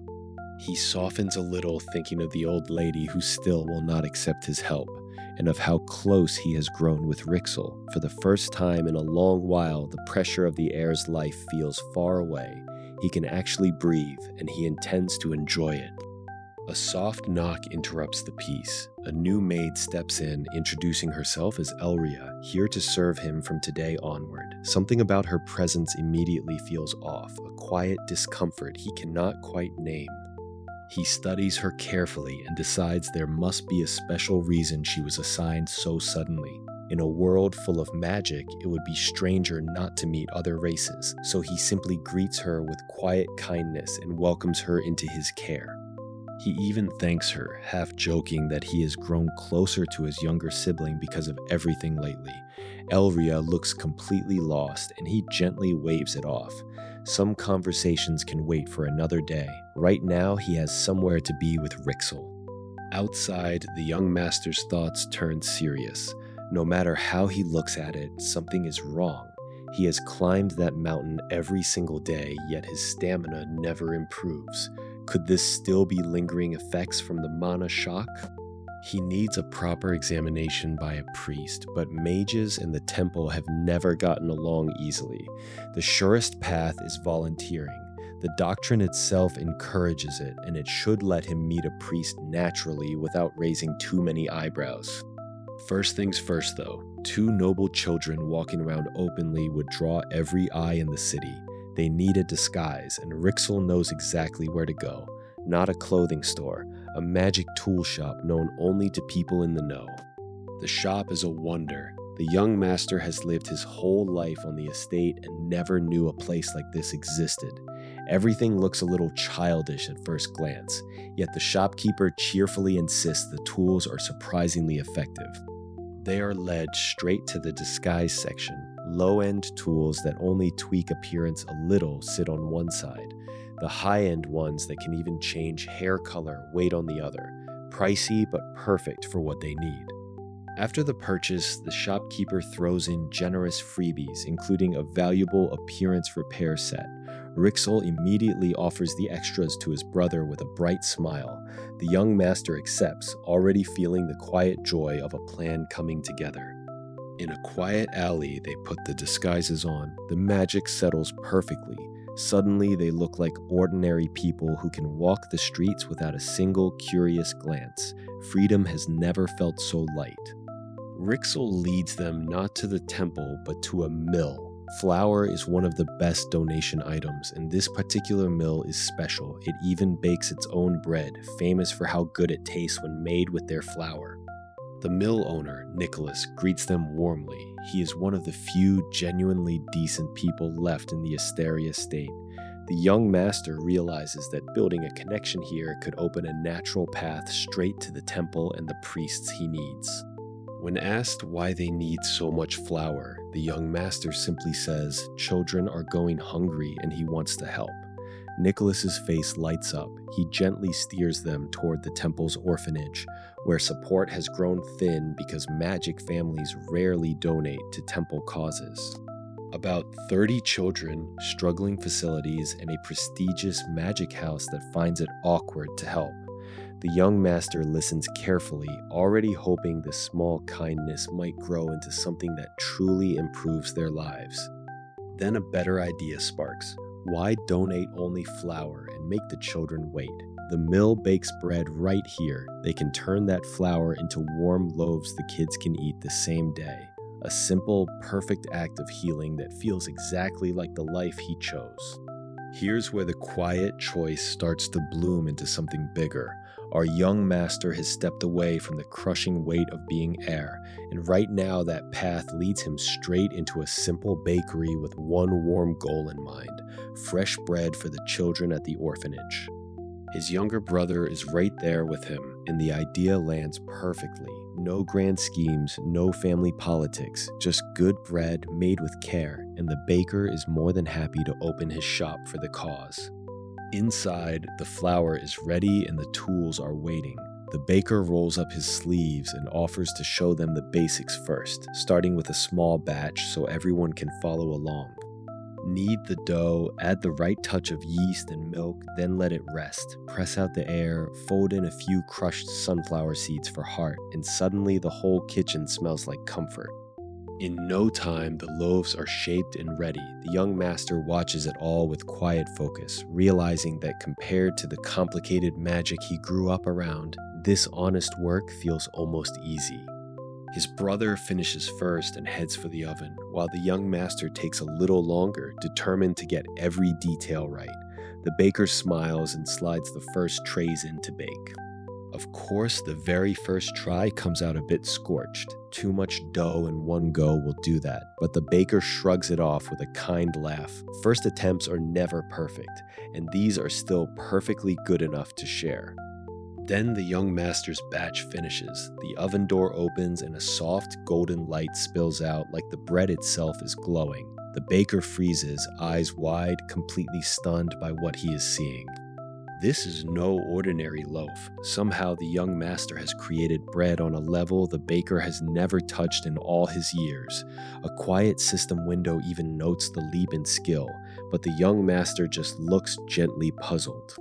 He softens a little thinking of the old lady who still will not accept his help, and of how close he has grown with Rixel. For the first time in a long while, the pressure of the heir's life feels far away. He can actually breathe, and he intends to enjoy it. A soft knock interrupts the peace. A new maid steps in, introducing herself as Elria, here to serve him from today onward. Something about her presence immediately feels off, a quiet discomfort he cannot quite name. He studies her carefully and decides there must be a special reason she was assigned so suddenly. In a world full of magic, it would be stranger not to meet other races, so he simply greets her with quiet kindness and welcomes her into his care. He even thanks her, half joking that he has grown closer to his younger sibling because of everything lately. Elria looks completely lost, and he gently waves it off. Some conversations can wait for another day. Right now, he has somewhere to be with Rixel. Outside, the young master's thoughts turn serious. No matter how he looks at it, something is wrong. He has climbed that mountain every single day, yet his stamina never improves. Could this still be lingering effects from the mana shock? He needs a proper examination by a priest, but mages in the temple have never gotten along easily. The surest path is volunteering. The doctrine itself encourages it, and it should let him meet a priest naturally without raising too many eyebrows. First things first though, two noble children walking around openly would draw every eye in the city. They need a disguise, and Rixel knows exactly where to go. Not a clothing store, a magic tool shop known only to people in the know. The shop is a wonder. The young master has lived his whole life on the estate and never knew a place like this existed. Everything looks a little childish at first glance, yet the shopkeeper cheerfully insists the tools are surprisingly effective. They are led straight to the disguise section. Low-end tools that only tweak appearance a little sit on one side. The high-end ones that can even change hair color wait on the other. Pricey but perfect for what they need. After the purchase, the shopkeeper throws in generous freebies, including a valuable appearance repair set. Rixel immediately offers the extras to his brother with a bright smile. The young master accepts, already feeling the quiet joy of a plan coming together. In a quiet alley, they put the disguises on. The magic settles perfectly. Suddenly, they look like ordinary people who can walk the streets without a single curious glance. Freedom has never felt so light. Rixel leads them not to the temple, but to a mill. Flour is one of the best donation items, and this particular mill is special. It even bakes its own bread, famous for how good it tastes when made with their flour. The mill owner, Nicholas, greets them warmly. He is one of the few genuinely decent people left in the Asteria estate. The young master realizes that building a connection here could open a natural path straight to the temple and the priests he needs. When asked why they need so much flour, the young master simply says children are going hungry and he wants to help. Nicholas's face lights up. He gently steers them toward the temple's orphanage, where support has grown thin because magic families rarely donate to temple causes. About 30 children, struggling facilities, and a prestigious magic house that finds it awkward to help. The young master listens carefully, already hoping this small kindness might grow into something that truly improves their lives. Then a better idea sparks. Why donate only flour and make the children wait? The mill bakes bread right here. They can turn that flour into warm loaves the kids can eat the same day. A simple, perfect act of healing that feels exactly like the life he chose. Here's where the quiet choice starts to bloom into something bigger. Our young master has stepped away from the crushing weight of being heir, and right now that path leads him straight into a simple bakery with one warm goal in mind: fresh bread for the children at the orphanage. His younger brother is right there with him, and the idea lands perfectly. No grand schemes, no family politics, just good bread made with care, and the baker is more than happy to open his shop for the cause. Inside, the flour is ready and the tools are waiting. The baker rolls up his sleeves and offers to show them the basics first, starting with a small batch so everyone can follow along. Knead the dough, add the right touch of yeast and milk, then let it rest. Press out the air, fold in a few crushed sunflower seeds for heart, and suddenly the whole kitchen smells like comfort. In no time, the loaves are shaped and ready. The young master watches it all with quiet focus, realizing that compared to the complicated magic he grew up around, this honest work feels almost easy. His brother finishes first and heads for the oven, while the young master takes a little longer, determined to get every detail right. The baker smiles and slides the first trays in to bake. Of course, the very first try comes out a bit scorched. Too much dough in one go will do that, but the baker shrugs it off with a kind laugh. First attempts are never perfect, and these are still perfectly good enough to share. Then the young master's batch finishes. The oven door opens and a soft golden light spills out like the bread itself is glowing. The baker freezes, eyes wide, completely stunned by what he is seeing. This is no ordinary loaf. Somehow the young master has created bread on a level the baker has never touched in all his years. A quiet system window even notes the leap in skill, but the young master just looks gently puzzled.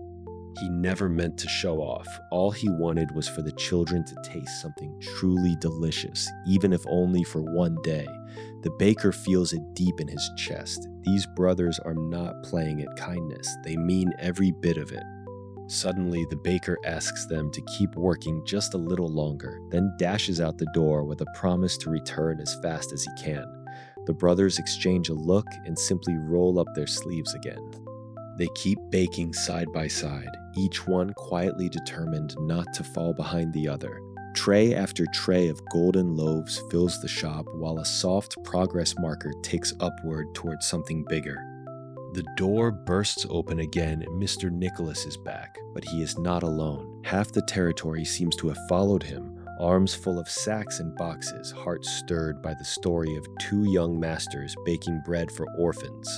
He never meant to show off. All he wanted was for the children to taste something truly delicious, even if only for one day. The baker feels it deep in his chest. These brothers are not playing at kindness. They mean every bit of it. Suddenly, the baker asks them to keep working just a little longer, then dashes out the door with a promise to return as fast as he can. The brothers exchange a look and simply roll up their sleeves again. They keep baking side by side, each one quietly determined not to fall behind the other. Tray after tray of golden loaves fills the shop while a soft progress marker ticks upward towards something bigger. The door bursts open again and Mr. Nicholas is back, but he is not alone. Half the territory seems to have followed him, arms full of sacks and boxes, hearts stirred by the story of two young masters baking bread for orphans.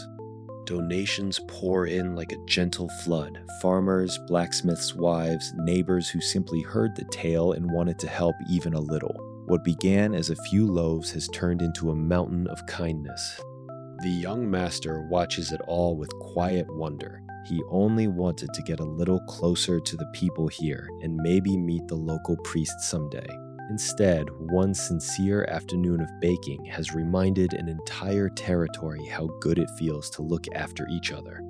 Donations pour in like a gentle flood. Farmers, blacksmiths' wives, neighbors who simply heard the tale and wanted to help even a little. What began as a few loaves has turned into a mountain of kindness. The young master watches it all with quiet wonder. He only wanted to get a little closer to the people here and maybe meet the local priest someday. Instead, one sincere afternoon of baking has reminded an entire territory how good it feels to look after each other.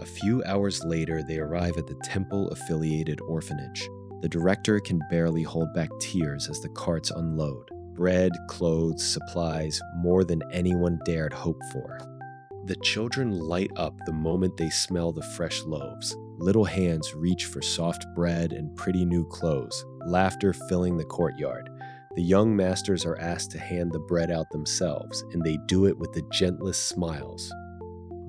A few hours later, they arrive at the temple-affiliated orphanage. The director can barely hold back tears as the carts unload. Bread, clothes, supplies, more than anyone dared hope for. The children light up the moment they smell the fresh loaves. Little hands reach for soft bread and pretty new clothes, laughter filling the courtyard. The young masters are asked to hand the bread out themselves, and they do it with the gentlest smiles.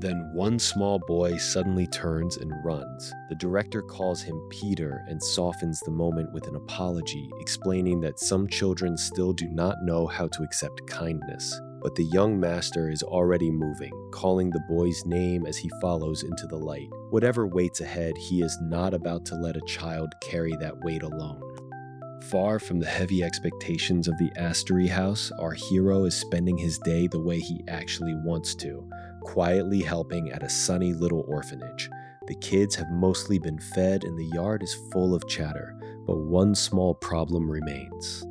Then one small boy suddenly turns and runs. The director calls him Peter and softens the moment with an apology, explaining that some children still do not know how to accept kindness. But the young master is already moving, calling the boy's name as he follows into the light. Whatever waits ahead, he is not about to let a child carry that weight alone. Far from the heavy expectations of the Astery house, our hero is spending his day the way he actually wants to, quietly helping at a sunny little orphanage. The kids have mostly been fed and the yard is full of chatter, but one small problem remains.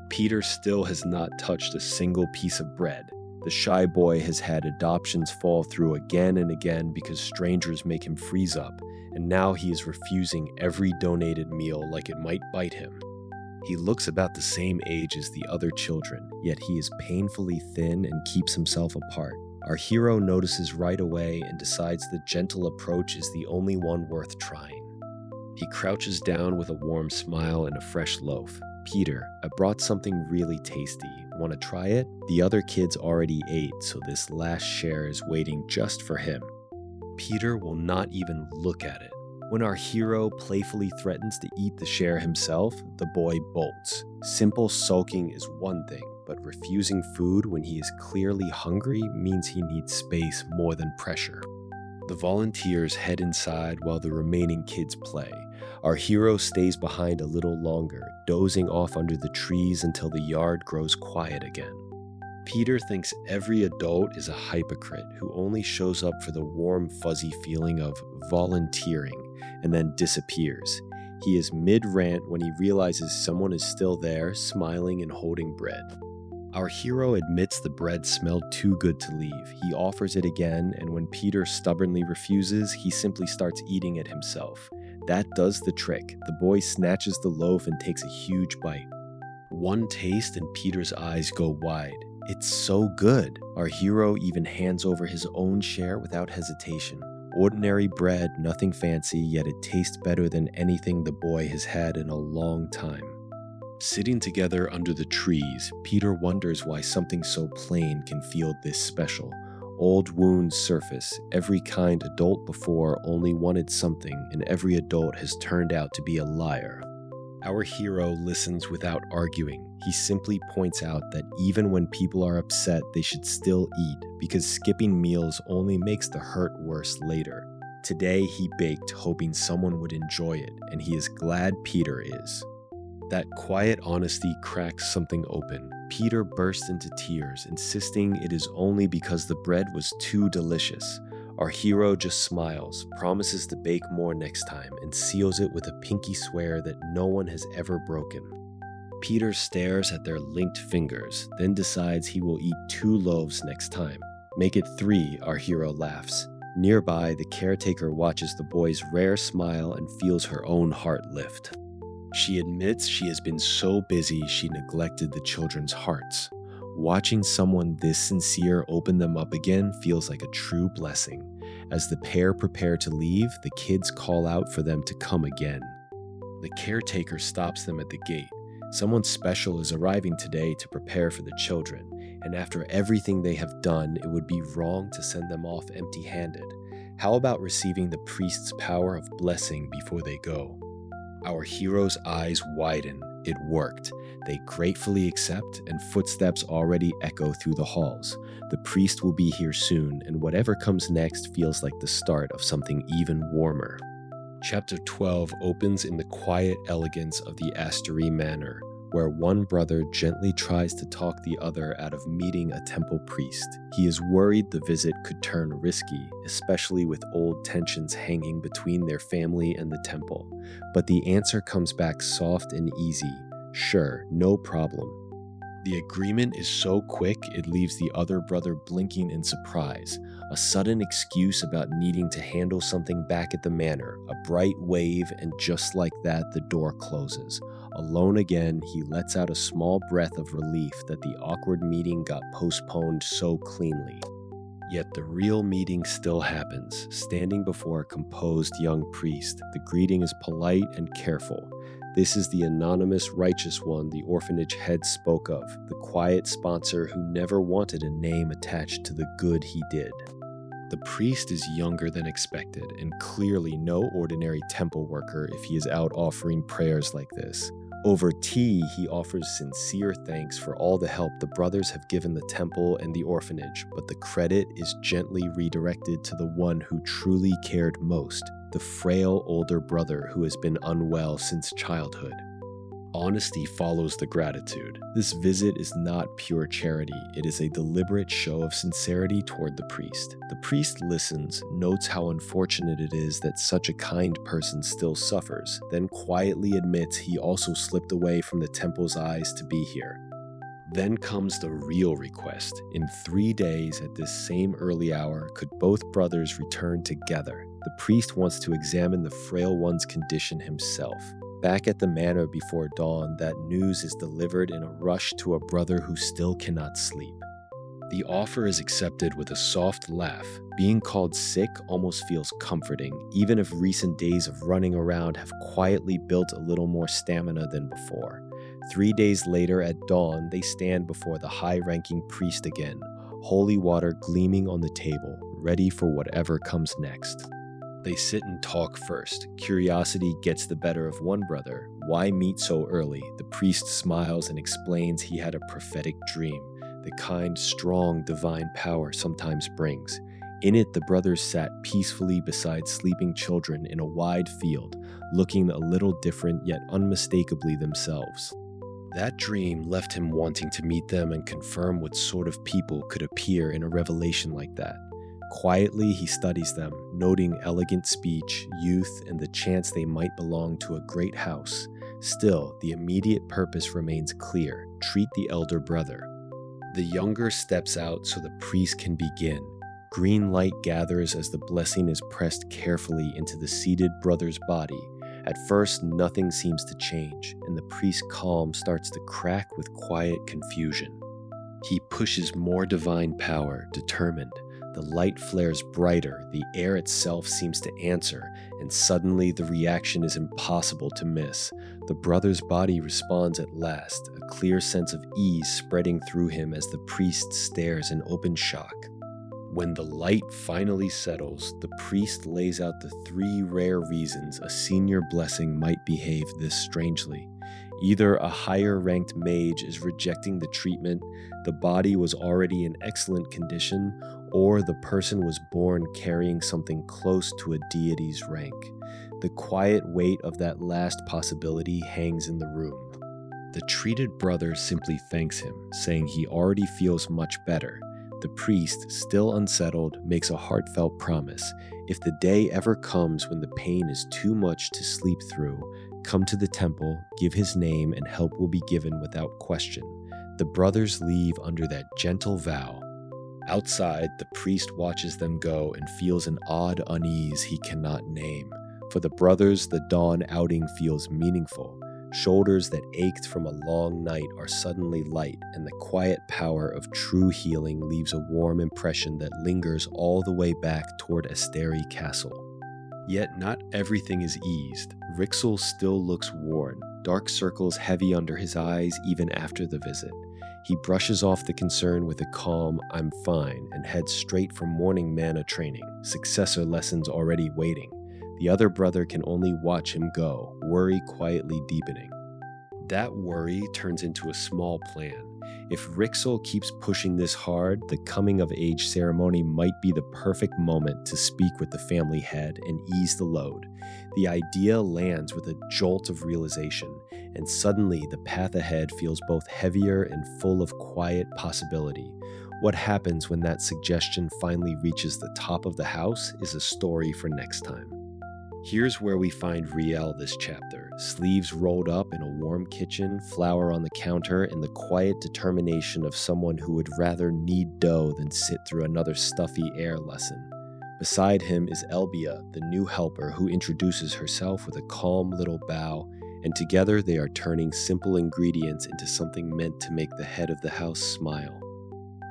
Peter still has not touched a single piece of bread. The shy boy has had adoptions fall through again and again because strangers make him freeze up, and now he is refusing every donated meal like it might bite him. He looks about the same age as the other children, yet he is painfully thin and keeps himself apart. Our hero notices right away and decides the gentle approach is the only one worth trying. He crouches down with a warm smile and a fresh loaf. "Peter, I brought something really tasty. Want to try it?" The other kids already ate, so this last share is waiting just for him. Peter will not even look at it. When our hero playfully threatens to eat the share himself, the boy bolts. Simple sulking is one thing, but refusing food when he is clearly hungry means he needs space more than pressure. The volunteers head inside while the remaining kids play. Our hero stays behind a little longer, dozing off under the trees until the yard grows quiet again. Peter thinks every adult is a hypocrite who only shows up for the warm, fuzzy feeling of volunteering and then disappears. He is mid-rant when he realizes someone is still there, smiling and holding bread. Our hero admits the bread smelled too good to leave. He offers it again, and when Peter stubbornly refuses, he simply starts eating it himself. That does the trick. The boy snatches the loaf and takes a huge bite. One taste and Peter's eyes go wide. It's so good. Our hero even hands over his own share without hesitation. Ordinary bread, nothing fancy, yet it tastes better than anything the boy has had in a long time. Sitting together under the trees, Peter wonders why something so plain can feel this special. Old wounds surface. Every kind adult before only wanted something, and every adult has turned out to be a liar. Our hero listens without arguing. He simply points out that even when people are upset, they should still eat, because skipping meals only makes the hurt worse later. Today he baked, hoping someone would enjoy it, and he is glad Peter is. That quiet honesty cracks something open. Peter bursts into tears, insisting it is only because the bread was too delicious. Our hero just smiles, promises to bake more next time, and seals it with a pinky swear that no one has ever broken. Peter stares at their linked fingers, then decides he will eat 2 loaves next time. "Make it 3, our hero laughs. Nearby, the caretaker watches the boy's rare smile and feels her own heart lift. She admits she has been so busy she neglected the children's hearts. Watching someone this sincere open them up again feels like a true blessing. As the pair prepare to leave, the kids call out for them to come again. The caretaker stops them at the gate. Someone special is arriving today to prepare for the children, and after everything they have done, it would be wrong to send them off empty-handed. How about receiving the priest's power of blessing before they go? Our hero's eyes widen. It worked. They gratefully accept, and footsteps already echo through the halls. The priest will be here soon, and whatever comes next feels like the start of something even warmer. Chapter 12 opens in the quiet elegance of the Astery Manor, where one brother gently tries to talk the other out of meeting a temple priest. He is worried the visit could turn risky, especially with old tensions hanging between their family and the temple. But the answer comes back soft and easy. Sure, no problem. The agreement is so quick it leaves the other brother blinking in surprise. A sudden excuse about needing to handle something back at the manor, a bright wave, and just like that, the door closes. Alone again, he lets out a small breath of relief that the awkward meeting got postponed so cleanly. Yet the real meeting still happens. Standing before a composed young priest, the greeting is polite and careful. This is the anonymous righteous one the orphanage head spoke of, the quiet sponsor who never wanted a name attached to the good he did. The priest is younger than expected, and clearly no ordinary temple worker if he is out offering prayers like this. Over tea, he offers sincere thanks for all the help the brothers have given the temple and the orphanage, but the credit is gently redirected to the one who truly cared most, the frail older brother who has been unwell since childhood. Honesty follows the gratitude. This visit is not pure charity, it is a deliberate show of sincerity toward the priest. The priest listens, notes how unfortunate it is that such a kind person still suffers, then quietly admits he also slipped away from the temple's eyes to be here. Then comes the real request. In 3 days at this same early hour, could both brothers return together? The priest wants to examine the frail one's condition himself. Back at the manor before dawn, that news is delivered in a rush to a brother who still cannot sleep. The offer is accepted with a soft laugh. Being called sick almost feels comforting, even if recent days of running around have quietly built a little more stamina than before. 3 days later at dawn, they stand before the high-ranking priest again, holy water gleaming on the table, ready for whatever comes next. They sit and talk first. Curiosity gets the better of one brother. Why meet so early? The priest smiles and explains he had a prophetic dream, the kind, strong, divine power sometimes brings. In it, the brothers sat peacefully beside sleeping children in a wide field, looking a little different yet unmistakably themselves. That dream left him wanting to meet them and confirm what sort of people could appear in a revelation like that. Quietly, he studies them, noting elegant speech, youth, and the chance they might belong to a great house. Still, the immediate purpose remains clear: treat the elder brother. The younger steps out so the priest can begin. Green light gathers as the blessing is pressed carefully into the seated brother's body. At first, nothing seems to change, and the priest's calm starts to crack with quiet confusion. He pushes more divine power, determined. The light flares brighter, the air itself seems to answer, and suddenly the reaction is impossible to miss. The brother's body responds at last, a clear sense of ease spreading through him as the priest stares in open shock. When the light finally settles, the priest lays out the 3 rare reasons a senior blessing might behave this strangely. Either a higher-ranked mage is rejecting the treatment, the body was already in excellent condition, or the person was born carrying something close to a deity's rank. The quiet weight of that last possibility hangs in the room. The treated brother simply thanks him, saying he already feels much better. The priest, still unsettled, makes a heartfelt promise. If the day ever comes when the pain is too much to sleep through, come to the temple, give his name, and help will be given without question. The brothers leave under that gentle vow. Outside, the priest watches them go and feels an odd unease he cannot name. For the brothers, the dawn outing feels meaningful. Shoulders that ached from a long night are suddenly light, and the quiet power of true healing leaves a warm impression that lingers all the way back toward Asteri Castle. Yet not everything is eased. Rixel still looks worn, dark circles heavy under his eyes even after the visit. He brushes off the concern with a calm, "I'm fine," and heads straight for morning mana training, successor lessons already waiting. The other brother can only watch him go, worry quietly deepening. That worry turns into a small plan. If Rixel keeps pushing this hard, the coming-of-age ceremony might be the perfect moment to speak with the family head and ease the load. The idea lands with a jolt of realization, and suddenly the path ahead feels both heavier and full of quiet possibility. What happens when that suggestion finally reaches the top of the house is a story for next time. Here's where we find Riel this chapter, sleeves rolled up in a warm kitchen, flour on the counter, and the quiet determination of someone who would rather knead dough than sit through another stuffy Heir lesson. Beside him is Elbia, the new helper who introduces herself with a calm little bow, and together they are turning simple ingredients into something meant to make the head of the house smile.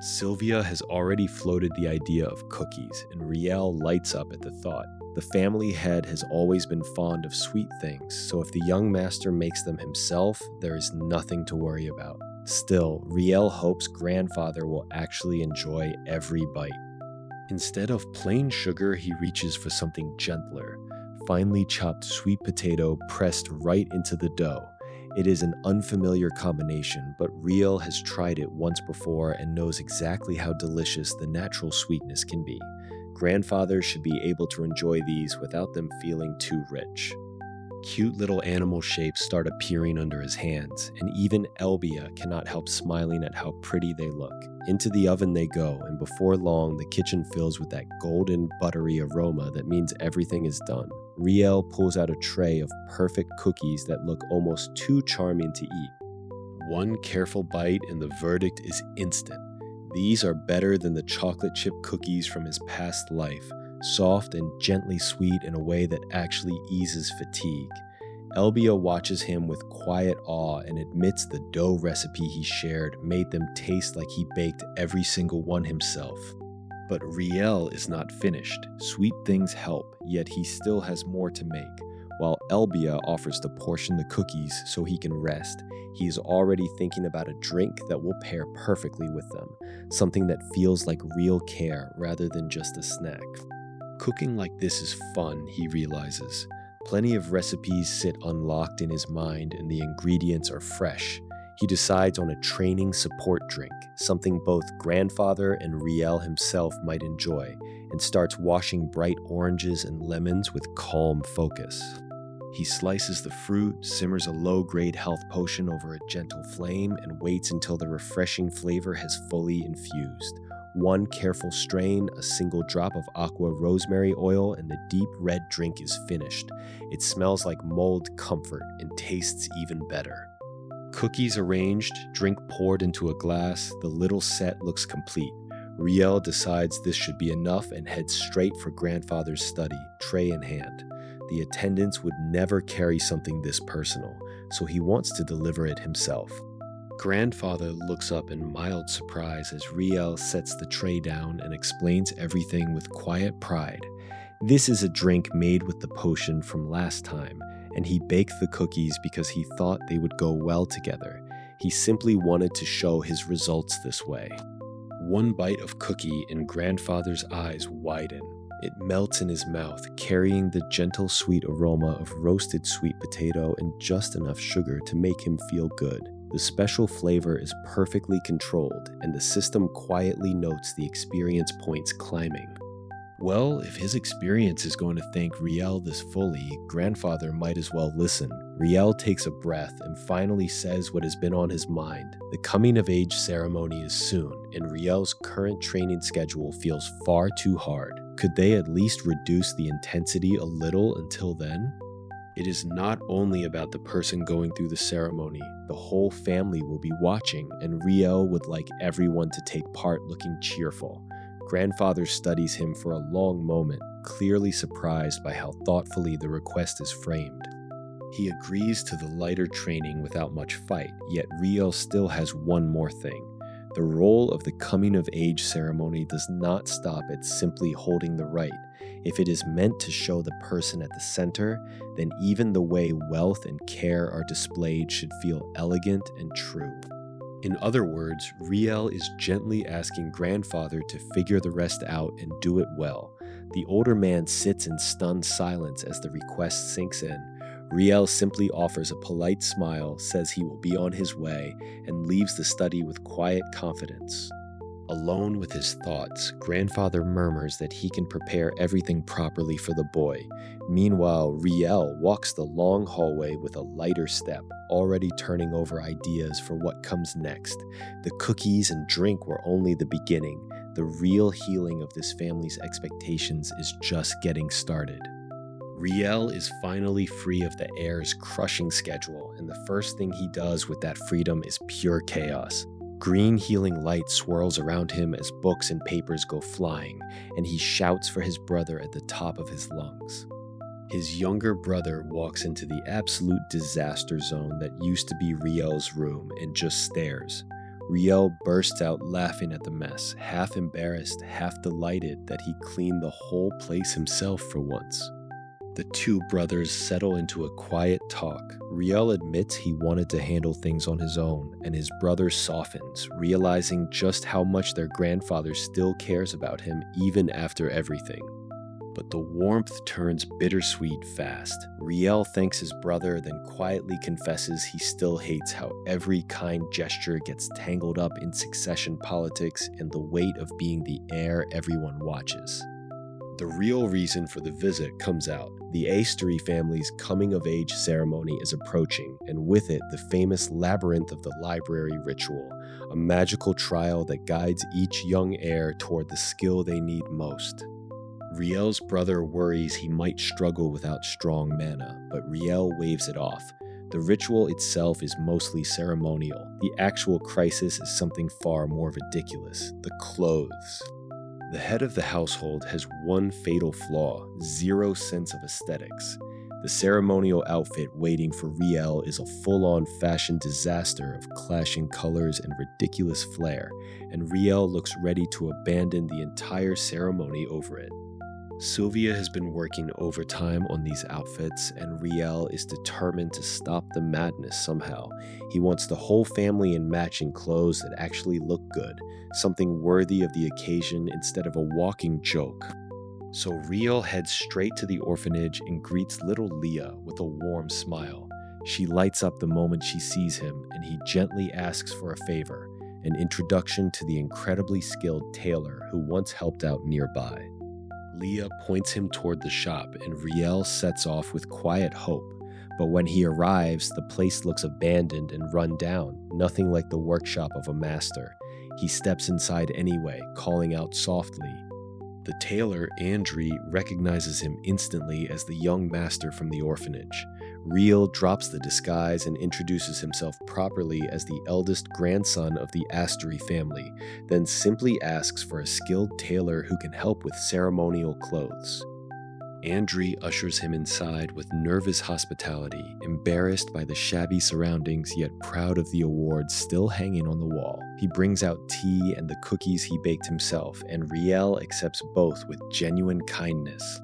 Sylvia has already floated the idea of cookies, and Riel lights up at the thought. The family head has always been fond of sweet things, so if the young master makes them himself, there is nothing to worry about. Still, Riel hopes grandfather will actually enjoy every bite. Instead of plain sugar, he reaches for something gentler, finely chopped sweet potato pressed right into the dough. It is an unfamiliar combination, but Riel has tried it once before and knows exactly how delicious the natural sweetness can be. Grandfathers should be able to enjoy these without them feeling too rich. Cute little animal shapes start appearing under his hands, and even Elbia cannot help smiling at how pretty they look. Into the oven they go, and before long, the kitchen fills with that golden, buttery aroma that means everything is done. Riel pulls out a tray of perfect cookies that look almost too charming to eat. One careful bite, and the verdict is instant. These are better than the chocolate chip cookies from his past life, soft and gently sweet in a way that actually eases fatigue. Elbia watches him with quiet awe and admits the dough recipe he shared made them taste like he baked every single one himself. But Riel is not finished. Sweet things help, yet he still has more to make. While Elbia offers to portion the cookies so he can rest, he is already thinking about a drink that will pair perfectly with them, something that feels like real care rather than just a snack. Cooking like this is fun, he realizes. Plenty of recipes sit unlocked in his mind and the ingredients are fresh. He decides on a training support drink, something both grandfather and Riel himself might enjoy, and starts washing bright oranges and lemons with calm focus. He slices the fruit, simmers a low-grade health potion over a gentle flame, and waits until the refreshing flavor has fully infused. One careful strain, a single drop of aqua rosemary oil, and the deep red drink is finished. It smells like mulled comfort and tastes even better. Cookies arranged, drink poured into a glass, the little set looks complete. Riel decides this should be enough and heads straight for grandfather's study, tray in hand. The attendants would never carry something this personal, so he wants to deliver it himself. Grandfather looks up in mild surprise as Riel sets the tray down and explains everything with quiet pride. This is a drink made with the potion from last time, and he baked the cookies because he thought they would go well together. He simply wanted to show his results this way. One bite of cookie and grandfather's eyes widen. It melts in his mouth, carrying the gentle sweet aroma of roasted sweet potato and just enough sugar to make him feel good. The special flavor is perfectly controlled, and the system quietly notes the experience points climbing. Well, if his experience is going to thank Riel this fully, grandfather might as well listen. Riel takes a breath and finally says what has been on his mind. The coming-of-age ceremony is soon, and Riel's current training schedule feels far too hard. Could they at least reduce the intensity a little until then? It is not only about the person going through the ceremony. The whole family will be watching, and Riel would like everyone to take part looking cheerful. Grandfather studies him for a long moment, clearly surprised by how thoughtfully the request is framed. He agrees to the lighter training without much fight, yet Riel still has one more thing. The role of the coming-of-age ceremony does not stop at simply holding the rite. If it is meant to show the person at the center, then even the way wealth and care are displayed should feel elegant and true. In other words, Riel is gently asking grandfather to figure the rest out and do it well. The older man sits in stunned silence as the request sinks in. Riel simply offers a polite smile, says he will be on his way, and leaves the study with quiet confidence. Alone with his thoughts, grandfather murmurs that he can prepare everything properly for the boy. Meanwhile, Riel walks the long hallway with a lighter step, already turning over ideas for what comes next. The cookies and drink were only the beginning. The real healing of this family's expectations is just getting started. Riel is finally free of the heir's crushing schedule, and the first thing he does with that freedom is pure chaos. Green healing light swirls around him as books and papers go flying, and he shouts for his brother at the top of his lungs. His younger brother walks into the absolute disaster zone that used to be Riel's room and just stares. Riel bursts out laughing at the mess, half embarrassed, half delighted that he cleaned the whole place himself for once. The two brothers settle into a quiet talk. Riel admits he wanted to handle things on his own, and his brother softens, realizing just how much their grandfather still cares about him even after everything. But the warmth turns bittersweet fast. Riel thanks his brother, then quietly confesses he still hates how every kind gesture gets tangled up in succession politics and the weight of being the heir everyone watches. The real reason for the visit comes out. The Astery family's coming-of-age ceremony is approaching, and with it, the famous Labyrinth of the Library ritual, a magical trial that guides each young heir toward the skill they need most. Riel's brother worries he might struggle without strong mana, but Riel waves it off. The ritual itself is mostly ceremonial. The actual crisis is something far more ridiculous: the clothes. The head of the household has one fatal flaw: zero sense of aesthetics. The ceremonial outfit waiting for Riel is a full-on fashion disaster of clashing colors and ridiculous flair, and Riel looks ready to abandon the entire ceremony over it. Sylvia has been working overtime on these outfits, and Riel is determined to stop the madness somehow. He wants the whole family in matching clothes that actually look good, something worthy of the occasion instead of a walking joke. So Riel heads straight to the orphanage and greets little Leah with a warm smile. She lights up the moment she sees him, and he gently asks for a favor: an introduction to the incredibly skilled tailor who once helped out nearby. Leah points him toward the shop, and Riel sets off with quiet hope. But when he arrives, the place looks abandoned and run down, nothing like the workshop of a master. He steps inside anyway, calling out softly. The tailor, Andri, recognizes him instantly as the young master from the orphanage. Riel drops the disguise and introduces himself properly as the eldest grandson of the Astery family, then simply asks for a skilled tailor who can help with ceremonial clothes. Andri ushers him inside with nervous hospitality, embarrassed by the shabby surroundings yet proud of the awards still hanging on the wall. He brings out tea and the cookies he baked himself, and Riel accepts both with genuine kindness.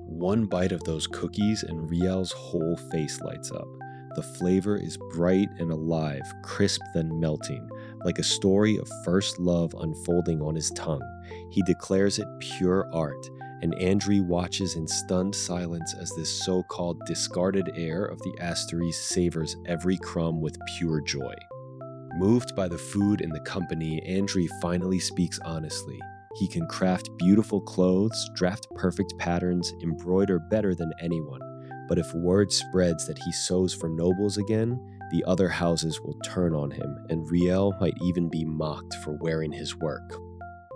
One bite of those cookies and Riel's whole face lights up. The flavor is bright and alive, crisp then melting, like a story of first love unfolding on his tongue. He declares it pure art, and Andri watches in stunned silence as this so-called discarded heir of the Asteries savors every crumb with pure joy. Moved by the food and the company, Andri finally speaks honestly. He can craft beautiful clothes, draft perfect patterns, embroider better than anyone. But if word spreads that he sews for nobles again, the other houses will turn on him, and Riel might even be mocked for wearing his work.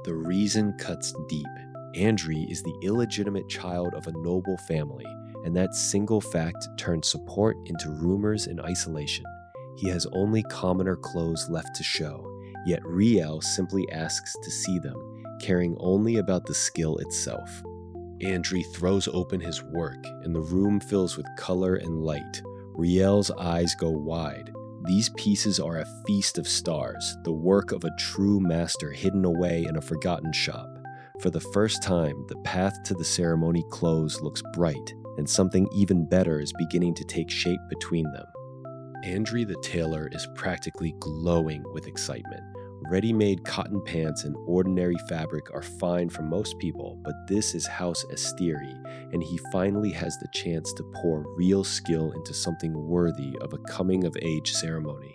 The reason cuts deep. Andri is the illegitimate child of a noble family, and that single fact turns support into rumors and isolation. He has only commoner clothes left to show, yet Riel simply asks to see them, caring only about the skill itself. Andri throws open his work, and the room fills with color and light. Riel's eyes go wide. These pieces are a feast of stars, the work of a true master hidden away in a forgotten shop. For the first time, the path to the ceremony close looks bright, and something even better is beginning to take shape between them. Andri the tailor is practically glowing with excitement. Ready-made cotton pants and ordinary fabric are fine for most people, but this is House Astery, and he finally has the chance to pour real skill into something worthy of a coming-of-age ceremony.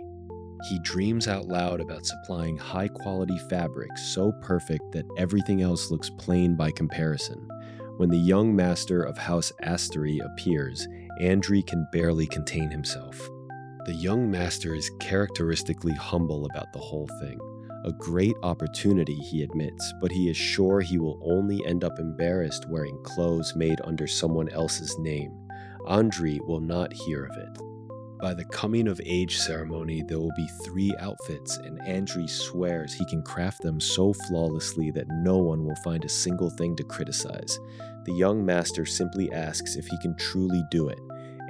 He dreams out loud about supplying high-quality fabric so perfect that everything else looks plain by comparison. When the young master of House Astery appears, Andri can barely contain himself. The young master is characteristically humble about the whole thing. A great opportunity, he admits, but he is sure he will only end up embarrassed wearing clothes made under someone else's name. Andri will not hear of it. By the coming-of-age ceremony, there will be 3 outfits, and Andri swears he can craft them so flawlessly that no one will find a single thing to criticize. The young master simply asks if he can truly do it.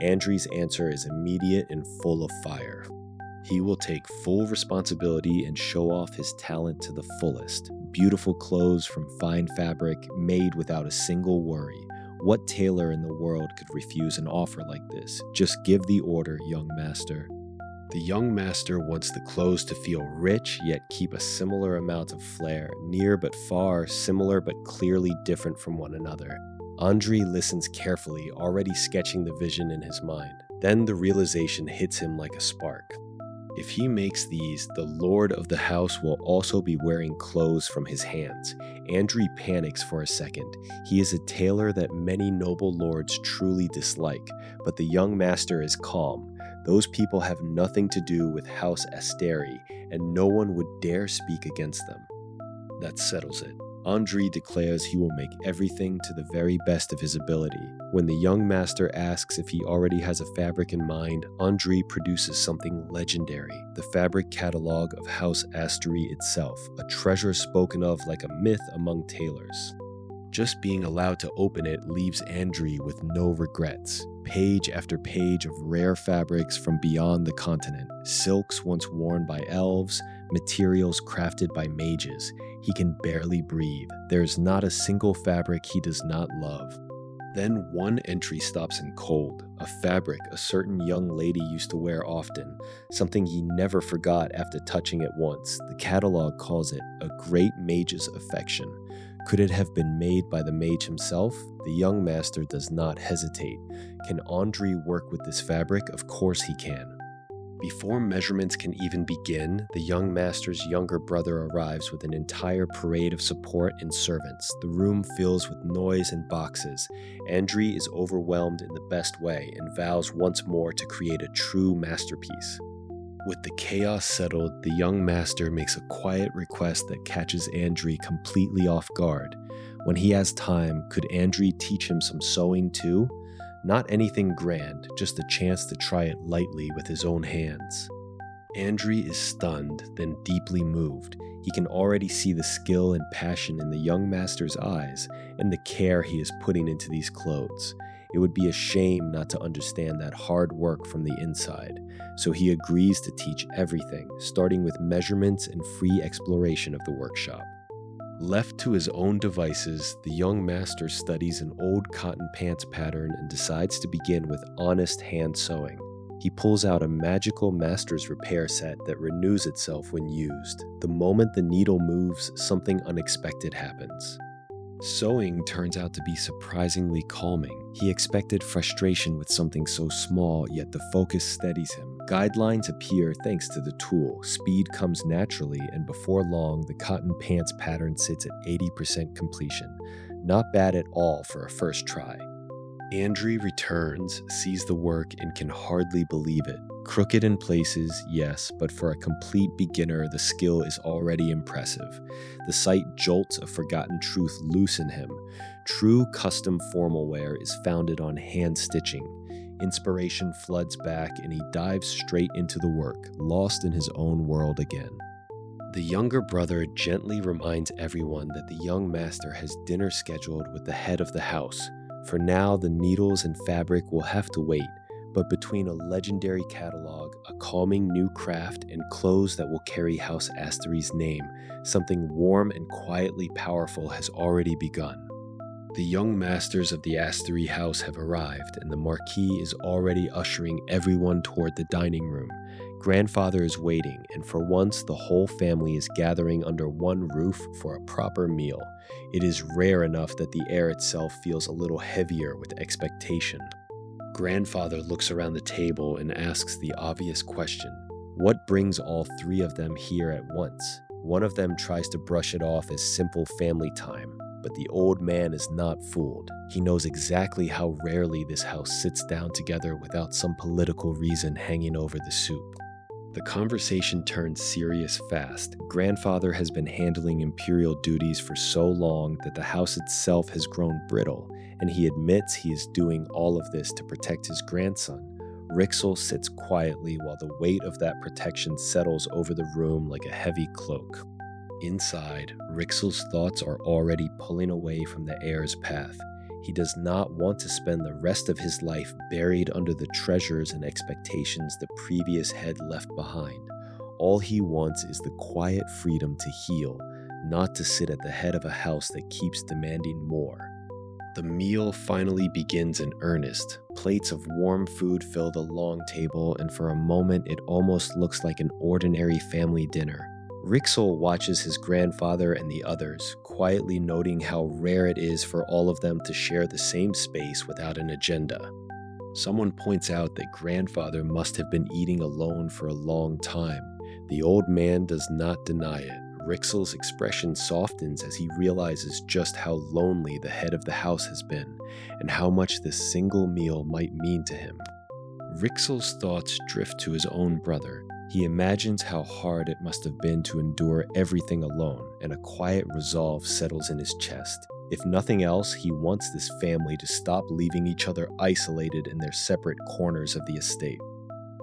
Andri's answer is immediate and full of fire. He will take full responsibility and show off his talent to the fullest. Beautiful clothes from fine fabric, made without a single worry. What tailor in the world could refuse an offer like this? Just give the order, young master. The young master wants the clothes to feel rich, yet keep a similar amount of flair, near but far, similar but clearly different from one another. Andri listens carefully, already sketching the vision in his mind. Then the realization hits him like a spark. If he makes these, the lord of the house will also be wearing clothes from his hands. Andri panics for a second. He is a tailor that many noble lords truly dislike, but the young master is calm. Those people have nothing to do with House Asteri, and no one would dare speak against them. That settles it. Andri declares he will make everything to the very best of his ability. When the young master asks if he already has a fabric in mind, Andri produces something legendary, the fabric catalog of House Asteri itself, a treasure spoken of like a myth among tailors. Just being allowed to open it leaves Andri with no regrets. Page after page of rare fabrics from beyond the continent, silks once worn by elves, materials crafted by mages. He can barely breathe. There is not a single fabric he does not love. Then one entry stops him cold, a fabric a certain young lady used to wear often, something he never forgot after touching it once. The catalog calls it a great mage's affection. Could it have been made by the mage himself? The young master does not hesitate. Can Andri work with this fabric? Of course he can. Before measurements can even begin, the young master's younger brother arrives with an entire parade of support and servants. The room fills with noise and boxes. Andri is overwhelmed in the best way and vows once more to create a true masterpiece. With the chaos settled, the young master makes a quiet request that catches Andri completely off guard. When he has time, could Andri teach him some sewing too? Not anything grand, just a chance to try it lightly with his own hands. Andri is stunned, then deeply moved. He can already see the skill and passion in the young master's eyes and the care he is putting into these clothes. It would be a shame not to understand that hard work from the inside, so he agrees to teach everything, starting with measurements and free exploration of the workshop. Left to his own devices, the young master studies an old cotton pants pattern and decides to begin with honest hand sewing. He pulls out a magical master's repair set that renews itself when used. The moment the needle moves, something unexpected happens. Sewing turns out to be surprisingly calming. He expected frustration with something so small, yet the focus steadies him. Guidelines appear thanks to the tool. Speed comes naturally, and before long, the cotton pants pattern sits at 80% completion. Not bad at all for a first try. Andri returns, sees the work, and can hardly believe it. Crooked in places, yes, but for a complete beginner, the skill is already impressive. The sight jolts a forgotten truth loose in him. True custom formal wear is founded on hand stitching. Inspiration floods back, and he dives straight into the work, lost in his own world again. The younger brother gently reminds everyone that the young master has dinner scheduled with the head of the house. For now, the needles and fabric will have to wait, but between a legendary catalog, a calming new craft, and clothes that will carry House Asteri's name, something warm and quietly powerful has already begun. The young masters of the Asteri house have arrived, and the Marquis is already ushering everyone toward the dining room. Grandfather is waiting, and for once the whole family is gathering under one roof for a proper meal. It is rare enough that the air itself feels a little heavier with expectation. Grandfather looks around the table and asks the obvious question: what brings all three of them here at once? One of them tries to brush it off as simple family time, but the old man is not fooled. He knows exactly how rarely this house sits down together without some political reason hanging over the soup. The conversation turns serious fast. Grandfather has been handling imperial duties for so long that the house itself has grown brittle, and he admits he is doing all of this to protect his grandson. Rixel sits quietly while the weight of that protection settles over the room like a heavy cloak. Inside, Rixel's thoughts are already pulling away from the heir's path. He does not want to spend the rest of his life buried under the treasures and expectations the previous head left behind. All he wants is the quiet freedom to heal, not to sit at the head of a house that keeps demanding more. The meal finally begins in earnest. Plates of warm food fill the long table, and for a moment it almost looks like an ordinary family dinner. Rixel watches his grandfather and the others, quietly noting how rare it is for all of them to share the same space without an agenda. Someone points out that grandfather must have been eating alone for a long time. The old man does not deny it. Rixel's expression softens as he realizes just how lonely the head of the house has been, and how much this single meal might mean to him. Rixel's thoughts drift to his own brother. He imagines how hard it must have been to endure everything alone, and a quiet resolve settles in his chest. If nothing else, he wants this family to stop leaving each other isolated in their separate corners of the estate.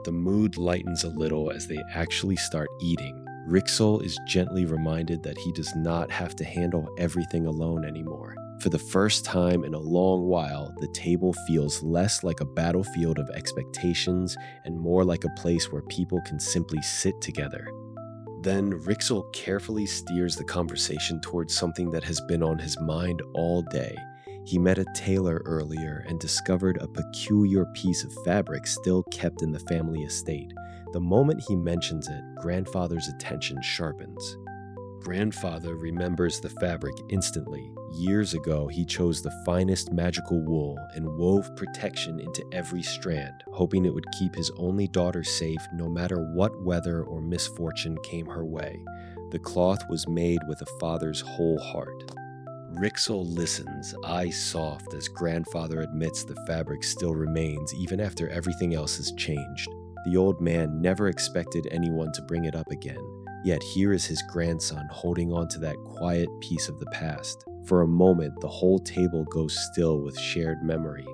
The mood lightens a little as they actually start eating. Rixel is gently reminded that he does not have to handle everything alone anymore. For the first time in a long while, the table feels less like a battlefield of expectations and more like a place where people can simply sit together. Then Rixel carefully steers the conversation towards something that has been on his mind all day. He met a tailor earlier and discovered a peculiar piece of fabric still kept in the family estate. The moment he mentions it, grandfather's attention sharpens. Grandfather remembers the fabric instantly. Years ago, he chose the finest magical wool and wove protection into every strand, hoping it would keep his only daughter safe no matter what weather or misfortune came her way. The cloth was made with a father's whole heart. Rixel listens, eyes soft, as grandfather admits the fabric still remains even after everything else has changed. The old man never expected anyone to bring it up again, yet here is his grandson holding on to that quiet piece of the past. For a moment, the whole table goes still with shared memory.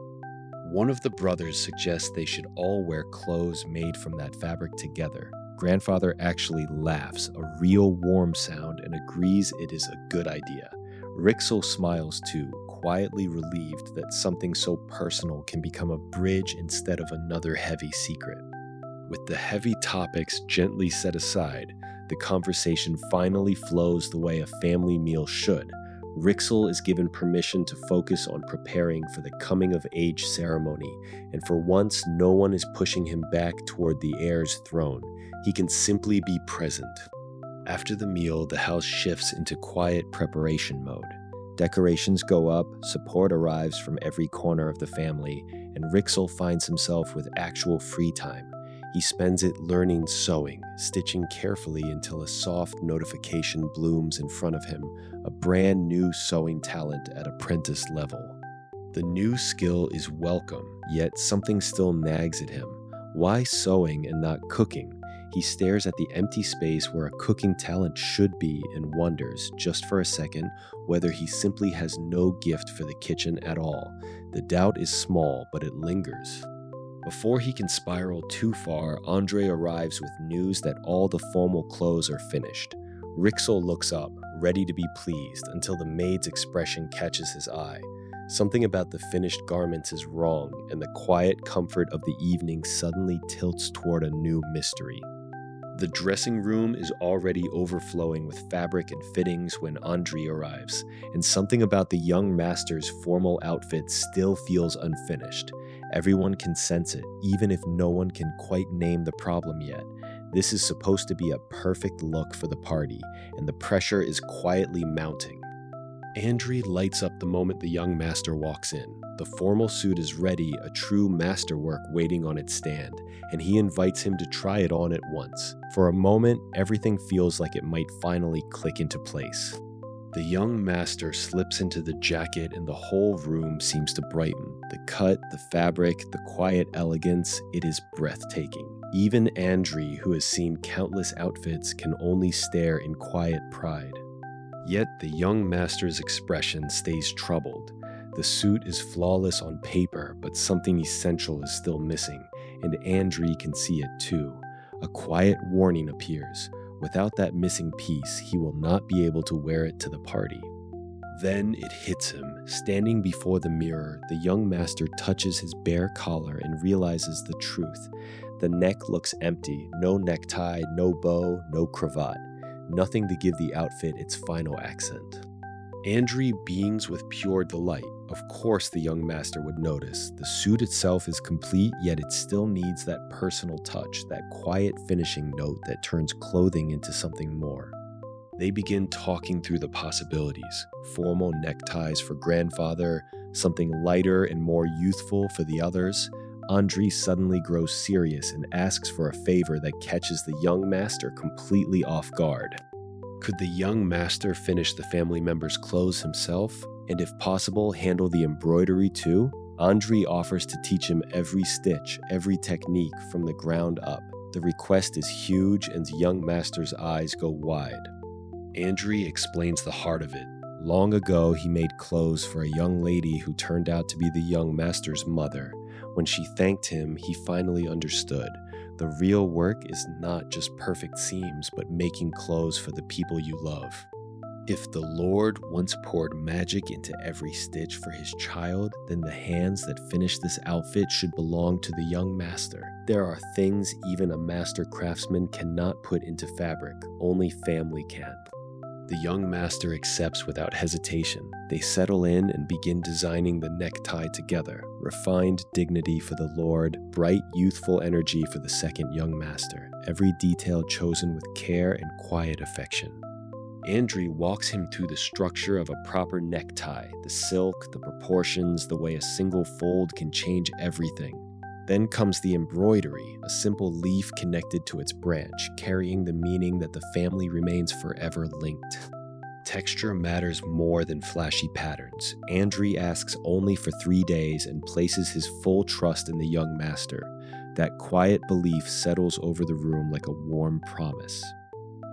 One of the brothers suggests they should all wear clothes made from that fabric together. Grandfather actually laughs, a real warm sound, and agrees it is a good idea. Rixel smiles too, quietly relieved that something so personal can become a bridge instead of another heavy secret. With the heavy topics gently set aside, the conversation finally flows the way a family meal should. Rixel is given permission to focus on preparing for the coming-of-age ceremony, and for once no one is pushing him back toward the heir's throne. He can simply be present. After the meal, the house shifts into quiet preparation mode. Decorations go up, support arrives from every corner of the family, and Rixel finds himself with actual free time. He spends it learning sewing, stitching carefully until a soft notification blooms in front of him, a brand new sewing talent at apprentice level. The new skill is welcome, yet something still nags at him. Why sewing and not cooking? He stares at the empty space where a cooking talent should be and wonders, just for a second, whether he simply has no gift for the kitchen at all. The doubt is small, but it lingers. Before he can spiral too far, Andre arrives with news that all the formal clothes are finished. Rixel looks up, ready to be pleased, until the maid's expression catches his eye. Something about the finished garments is wrong, and the quiet comfort of the evening suddenly tilts toward a new mystery. The dressing room is already overflowing with fabric and fittings when Andre arrives, and something about the young master's formal outfit still feels unfinished. Everyone can sense it, even if no one can quite name the problem yet. This is supposed to be a perfect look for the party, and the pressure is quietly mounting. Andre lights up the moment the young master walks in. The formal suit is ready, a true masterwork waiting on its stand, and he invites him to try it on at once. For a moment, everything feels like it might finally click into place. The young master slips into the jacket and the whole room seems to brighten. The cut, the fabric, the quiet elegance, it is breathtaking. Even Andre, who has seen countless outfits, can only stare in quiet pride. Yet the young master's expression stays troubled. The suit is flawless on paper, but something essential is still missing, and Andre can see it too. A quiet warning appears. Without that missing piece, he will not be able to wear it to the party. Then it hits him. Standing before the mirror, the young master touches his bare collar and realizes the truth. The neck looks empty, no necktie, no bow, no cravat. Nothing to give the outfit its final accent. Andri beams with pure delight. Of course, the young master would notice. The suit itself is complete, yet it still needs that personal touch, that quiet finishing note that turns clothing into something more. They begin talking through the possibilities. Formal neckties for grandfather, something lighter and more youthful for the others. Andri suddenly grows serious and asks for a favor that catches the young master completely off guard. Could the young master finish the family member's clothes himself, and if possible, handle the embroidery too? Andri offers to teach him every stitch, every technique from the ground up. The request is huge, and the young master's eyes go wide. Andri explains the heart of it. Long ago, he made clothes for a young lady who turned out to be the young master's mother. When she thanked him, he finally understood. The real work is not just perfect seams, but making clothes for the people you love. If the Lord once poured magic into every stitch for his child, then the hands that finish this outfit should belong to the young master. There are things even a master craftsman cannot put into fabric, only family can. The young master accepts without hesitation. They settle in and begin designing the necktie together. Refined dignity for the Lord, bright youthful energy for the second young master. Every detail chosen with care and quiet affection. Andri walks him through the structure of a proper necktie, the silk, the proportions, the way a single fold can change everything. Then comes the embroidery, a simple leaf connected to its branch, carrying the meaning that the family remains forever linked. Texture matters more than flashy patterns. Andri asks only for 3 days and places his full trust in the young master. That quiet belief settles over the room like a warm promise.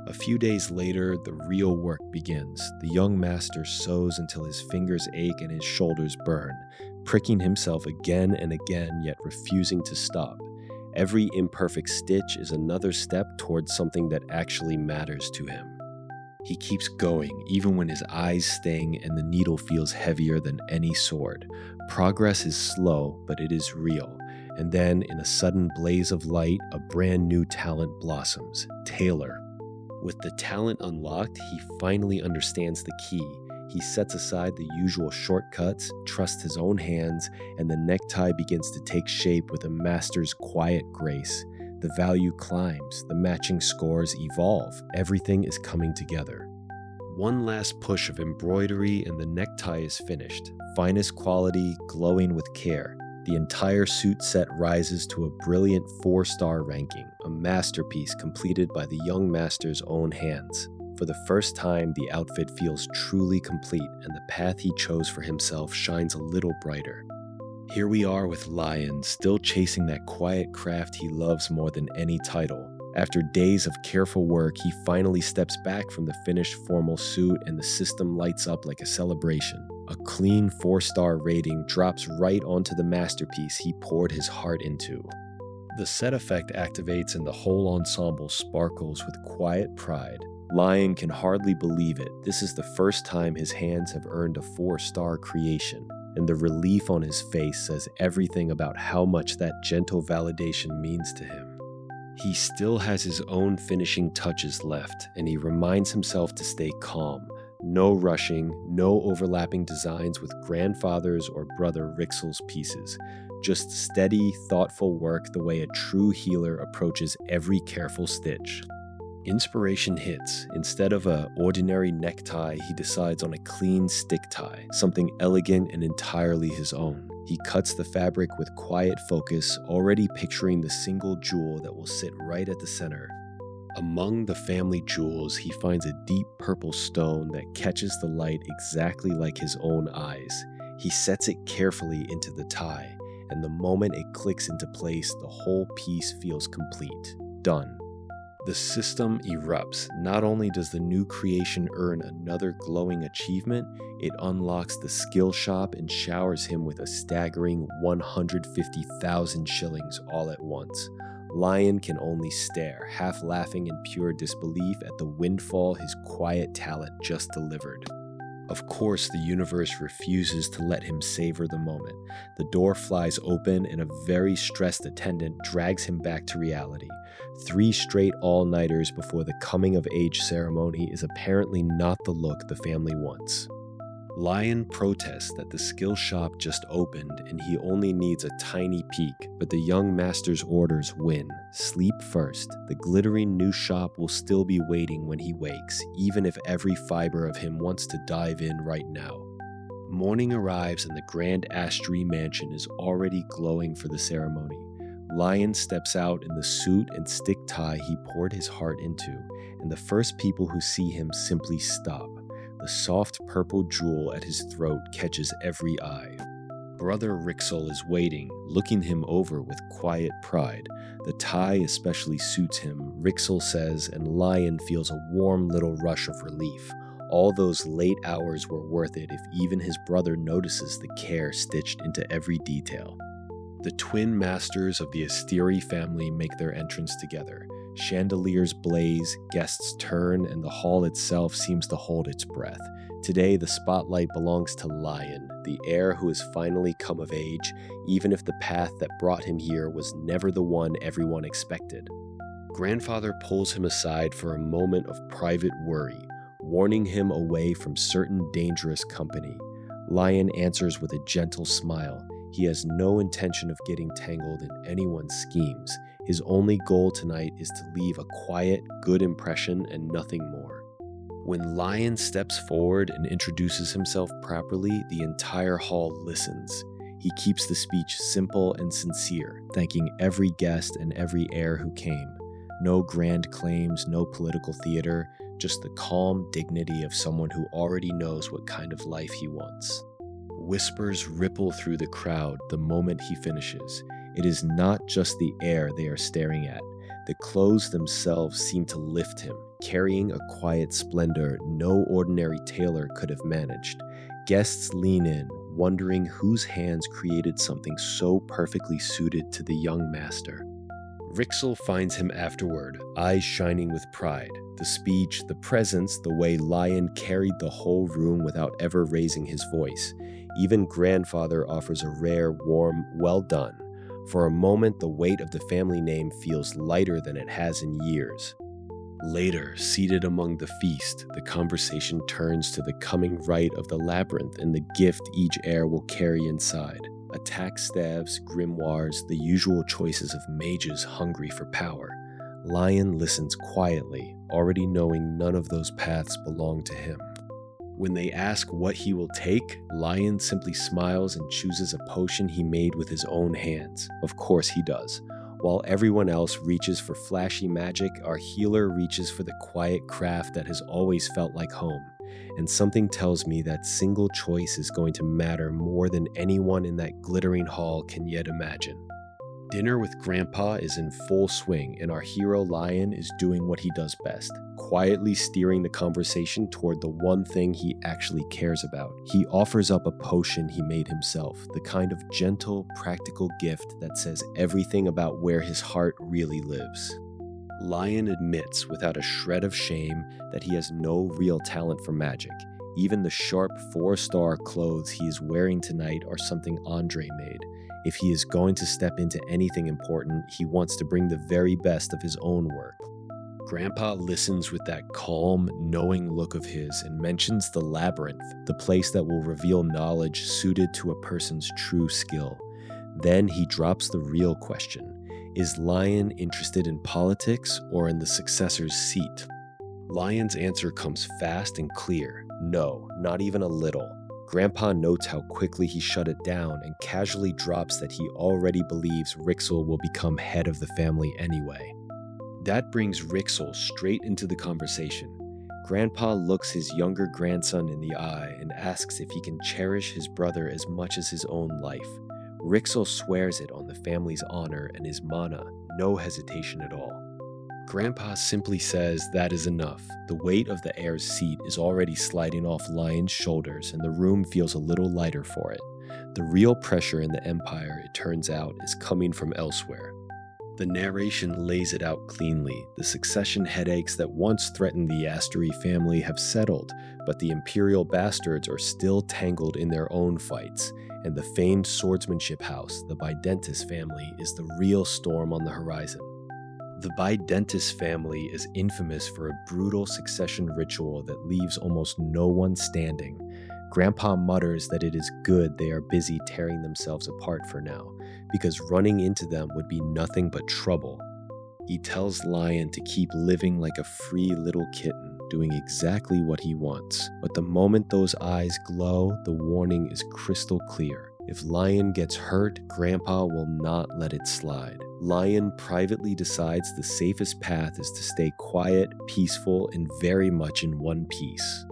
A few days later, the real work begins. The young master sews until his fingers ache and his shoulders burn, pricking himself again and again, yet refusing to stop. Every imperfect stitch is another step towards something that actually matters to him. He keeps going, even when his eyes sting and the needle feels heavier than any sword. Progress is slow, but it is real. And then, in a sudden blaze of light, a brand new talent blossoms. Tailor. With the talent unlocked, he finally understands the key. He sets aside the usual shortcuts, trusts his own hands, and the necktie begins to take shape with a master's quiet grace. The value climbs, the matching scores evolve, everything is coming together. One last push of embroidery and the necktie is finished. Finest quality, glowing with care. The entire suit set rises to a brilliant 4-star ranking, a masterpiece completed by the young master's own hands. For the first time, the outfit feels truly complete, and the path he chose for himself shines a little brighter. Here we are with Lion, still chasing that quiet craft he loves more than any title. After days of careful work, he finally steps back from the finished formal suit, and the system lights up like a celebration. A clean 4-star rating drops right onto the masterpiece he poured his heart into. The set effect activates and the whole ensemble sparkles with quiet pride. Lion can hardly believe it. This is the first time his hands have earned a 4-star creation, and the relief on his face says everything about how much that gentle validation means to him. He still has his own finishing touches left, and he reminds himself to stay calm. No rushing, no overlapping designs with grandfather's or brother Rixel's pieces. Just steady, thoughtful work the way a true healer approaches every careful stitch. Inspiration hits. Instead of an ordinary necktie, he decides on a clean stick tie, something elegant and entirely his own. He cuts the fabric with quiet focus, already picturing the single jewel that will sit right at the center. Among the family jewels, he finds a deep purple stone that catches the light exactly like his own eyes. He sets it carefully into the tie, and the moment it clicks into place, the whole piece feels complete. Done. The system erupts. Not only does the new creation earn another glowing achievement, it unlocks the skill shop and showers him with a staggering 150,000 shillings all at once. Lion can only stare, half laughing in pure disbelief at the windfall his quiet talent just delivered. Of course, the universe refuses to let him savor the moment. The door flies open and a very stressed attendant drags him back to reality. 3 straight all-nighters before the coming-of-age ceremony is apparently not the look the family wants. Lion protests that the skill shop just opened and he only needs a tiny peek, but the young master's orders win. Sleep first. The glittering new shop will still be waiting when he wakes, even if every fiber of him wants to dive in right now. Morning arrives and the grand Astery mansion is already glowing for the ceremony. Lion steps out in the suit and stick tie he poured his heart into, and the first people who see him simply stop. The soft purple jewel at his throat catches every eye. Brother Rixel is waiting, looking him over with quiet pride. The tie especially suits him, Rixel says, and Lion feels a warm little rush of relief. All those late hours were worth it if even his brother notices the care stitched into every detail. The twin masters of the Asteri family make their entrance together. Chandeliers blaze, guests turn, and the hall itself seems to hold its breath. Today, the spotlight belongs to Lion, the heir who has finally come of age, even if the path that brought him here was never the one everyone expected. Grandfather pulls him aside for a moment of private worry, warning him away from certain dangerous company. Lion answers with a gentle smile. He has no intention of getting tangled in anyone's schemes. His only goal tonight is to leave a quiet, good impression and nothing more. When Lion steps forward and introduces himself properly, the entire hall listens. He keeps the speech simple and sincere, thanking every guest and every heir who came. No grand claims, no political theater, just the calm dignity of someone who already knows what kind of life he wants. Whispers ripple through the crowd the moment he finishes. It is not just the heir they are staring at. The clothes themselves seem to lift him, carrying a quiet splendor no ordinary tailor could have managed. Guests lean in, wondering whose hands created something so perfectly suited to the young master. Rixel finds him afterward, eyes shining with pride. The speech, the presence, the way Lion carried the whole room without ever raising his voice. Even grandfather offers a rare, warm, well done. For a moment, the weight of the family name feels lighter than it has in years. Later, seated among the feast, the conversation turns to the coming rite of the labyrinth and the gift each heir will carry inside. Attack staves, grimoires, the usual choices of mages hungry for power. Lion listens quietly, already knowing none of those paths belong to him. When they ask what he will take, Lion simply smiles and chooses a potion he made with his own hands. Of course he does. While everyone else reaches for flashy magic, our healer reaches for the quiet craft that has always felt like home. And something tells me that single choice is going to matter more than anyone in that glittering hall can yet imagine. Dinner with Grandpa is in full swing, and our hero Lion is doing what he does best, quietly steering the conversation toward the one thing he actually cares about. He offers up a potion he made himself, the kind of gentle, practical gift that says everything about where his heart really lives. Lion admits without a shred of shame that he has no real talent for magic. Even the sharp 4-star clothes he is wearing tonight are something Andre made. If he is going to step into anything important, he wants to bring the very best of his own work. Grandpa listens with that calm, knowing look of his and mentions the labyrinth, the place that will reveal knowledge suited to a person's true skill. Then he drops the real question. Is Lion interested in politics or in the successor's seat? Lion's answer comes fast and clear. No, not even a little. Grandpa notes how quickly he shut it down and casually drops that he already believes Rixel will become head of the family anyway. That brings Rixel straight into the conversation. Grandpa looks his younger grandson in the eye and asks if he can cherish his brother as much as his own life. Rixel swears it on the family's honor and his mana, no hesitation at all. Grandpa simply says that is enough. The weight of the heir's seat is already sliding off Lion's shoulders and the room feels a little lighter for it. The real pressure in the Empire, it turns out, is coming from elsewhere. The narration lays it out cleanly. The succession headaches that once threatened the Asteri family have settled, but the Imperial bastards are still tangled in their own fights, and the famed swordsmanship house, the Bidentis family, is the real storm on the horizon. The Bidentis family is infamous for a brutal succession ritual that leaves almost no one standing. Grandpa mutters that it is good they are busy tearing themselves apart for now, because running into them would be nothing but trouble. He tells Lion to keep living like a free little kitten, doing exactly what he wants. But the moment those eyes glow, the warning is crystal clear. If Lion gets hurt, Grandpa will not let it slide. Lion privately decides the safest path is to stay quiet, peaceful, and very much in one piece.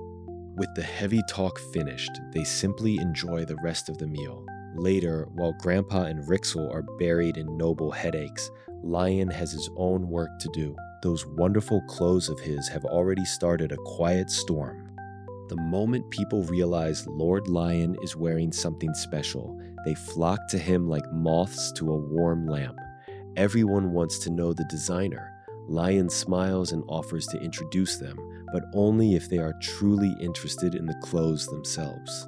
With the heavy talk finished, they simply enjoy the rest of the meal. Later, while Grandpa and Rixel are buried in noble headaches, Lion has his own work to do. Those wonderful clothes of his have already started a quiet storm. The moment people realize Lord Lion is wearing something special, they flock to him like moths to a warm lamp. Everyone wants to know the designer. Lion smiles and offers to introduce them, but only if they are truly interested in the clothes themselves.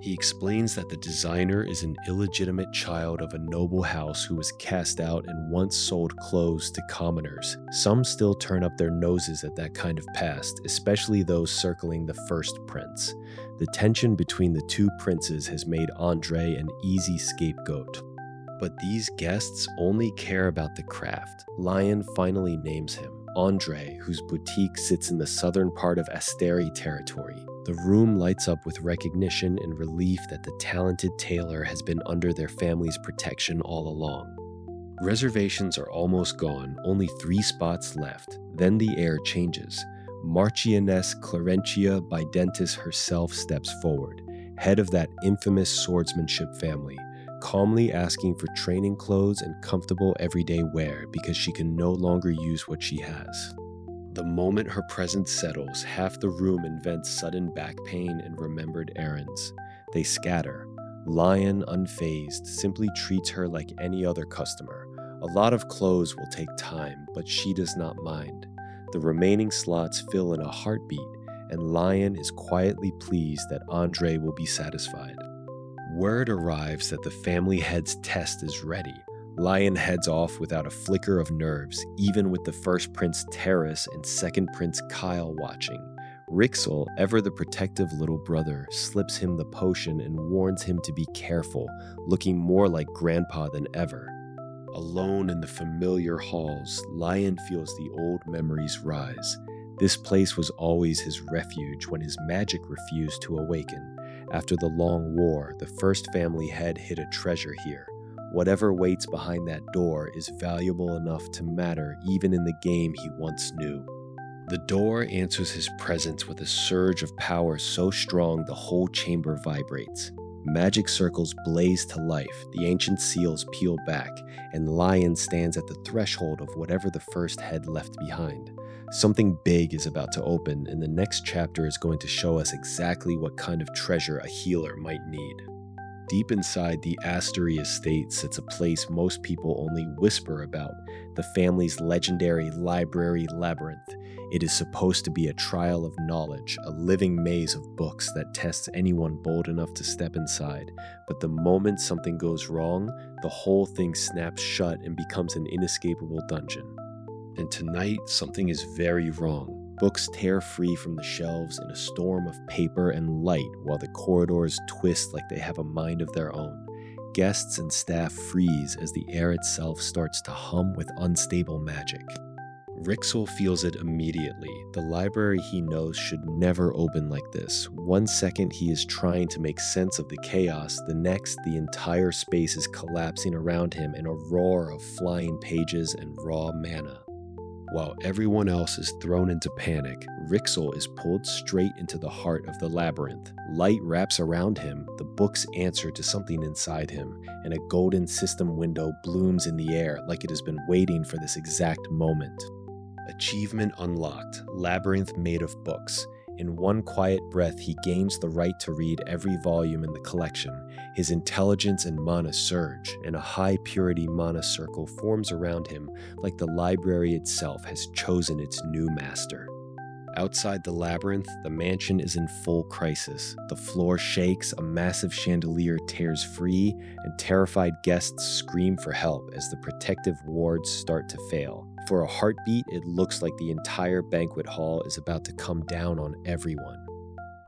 He explains that the designer is an illegitimate child of a noble house who was cast out and once sold clothes to commoners. Some still turn up their noses at that kind of past, especially those circling the first prince. The tension between the two princes has made Andre an easy scapegoat. But these guests only care about the craft. Lion finally names him, Andre, whose boutique sits in the southern part of Asteri territory. The room lights up with recognition and relief that the talented tailor has been under their family's protection all along. Reservations are almost gone, only 3 spots left. Then the air changes. Marchioness Clarentia Bidentis herself steps forward, head of that infamous swordsmanship family, calmly asking for training clothes and comfortable everyday wear because she can no longer use what she has. The moment her presence settles, half the room invents sudden back pain and remembered errands. They scatter. Lion, unfazed, simply treats her like any other customer. A lot of clothes will take time, but she does not mind. The remaining slots fill in a heartbeat, and Lion is quietly pleased that Andre will be satisfied. Word arrives that the family head's test is ready. Lion heads off without a flicker of nerves, even with the first Prince Terrace and second Prince Kyle watching. Rixel, ever the protective little brother, slips him the potion and warns him to be careful, looking more like Grandpa than ever. Alone in the familiar halls, Lion feels the old memories rise. This place was always his refuge when his magic refused to awaken. After the long war, the first family head hid a treasure here. Whatever waits behind that door is valuable enough to matter even in the game he once knew. The door answers his presence with a surge of power so strong the whole chamber vibrates. Magic circles blaze to life, the ancient seals peel back, and Lion stands at the threshold of whatever the first head left behind. Something big is about to open, and the next chapter is going to show us exactly what kind of treasure a healer might need. Deep inside the Asteri estate sits a place most people only whisper about, the family's legendary library labyrinth. It is supposed to be a trial of knowledge, a living maze of books that tests anyone bold enough to step inside. But the moment something goes wrong, the whole thing snaps shut and becomes an inescapable dungeon. And tonight, something is very wrong. Books tear free from the shelves in a storm of paper and light while the corridors twist like they have a mind of their own. Guests and staff freeze as the air itself starts to hum with unstable magic. Rixel feels it immediately. The library he knows should never open like this. One second he is trying to make sense of the chaos, the next the entire space is collapsing around him in a roar of flying pages and raw mana. While everyone else is thrown into panic, Rixel is pulled straight into the heart of the labyrinth. Light wraps around him, the books answer to something inside him, and a golden system window blooms in the air like it has been waiting for this exact moment. Achievement unlocked, labyrinth made of books. In one quiet breath, he gains the right to read every volume in the collection. His intelligence and mana surge, and a high-purity mana circle forms around him like the library itself has chosen its new master. Outside the labyrinth, the mansion is in full crisis. The floor shakes, a massive chandelier tears free, and terrified guests scream for help as the protective wards start to fail. For a heartbeat, it looks like the entire banquet hall is about to come down on everyone.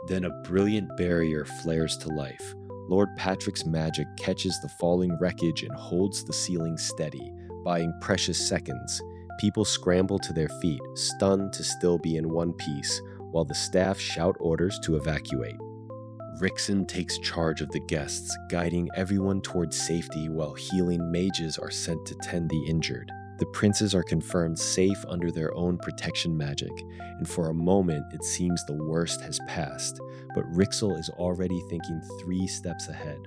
Then a brilliant barrier flares to life. Lord Patrick's magic catches the falling wreckage and holds the ceiling steady, buying precious seconds. People scramble to their feet, stunned to still be in one piece, while the staff shout orders to evacuate. Rixon takes charge of the guests, guiding everyone towards safety while healing mages are sent to tend the injured. The princes are confirmed safe under their own protection magic, and for a moment it seems the worst has passed, but Rixel is already thinking 3 steps ahead.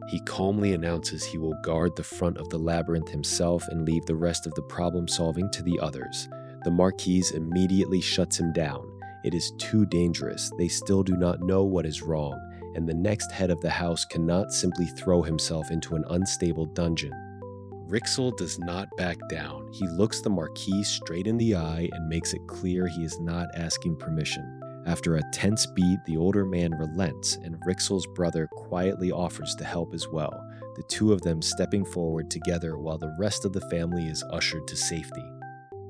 He calmly announces he will guard the front of the labyrinth himself and leave the rest of the problem solving to the others. The Marquise immediately shuts him down. It is too dangerous, they still do not know what is wrong, and the next head of the house cannot simply throw himself into an unstable dungeon. Rixel does not back down. He looks the Marquis straight in the eye and makes it clear he is not asking permission. After a tense beat, the older man relents, and Rixel's brother quietly offers to help as well, the two of them stepping forward together while the rest of the family is ushered to safety.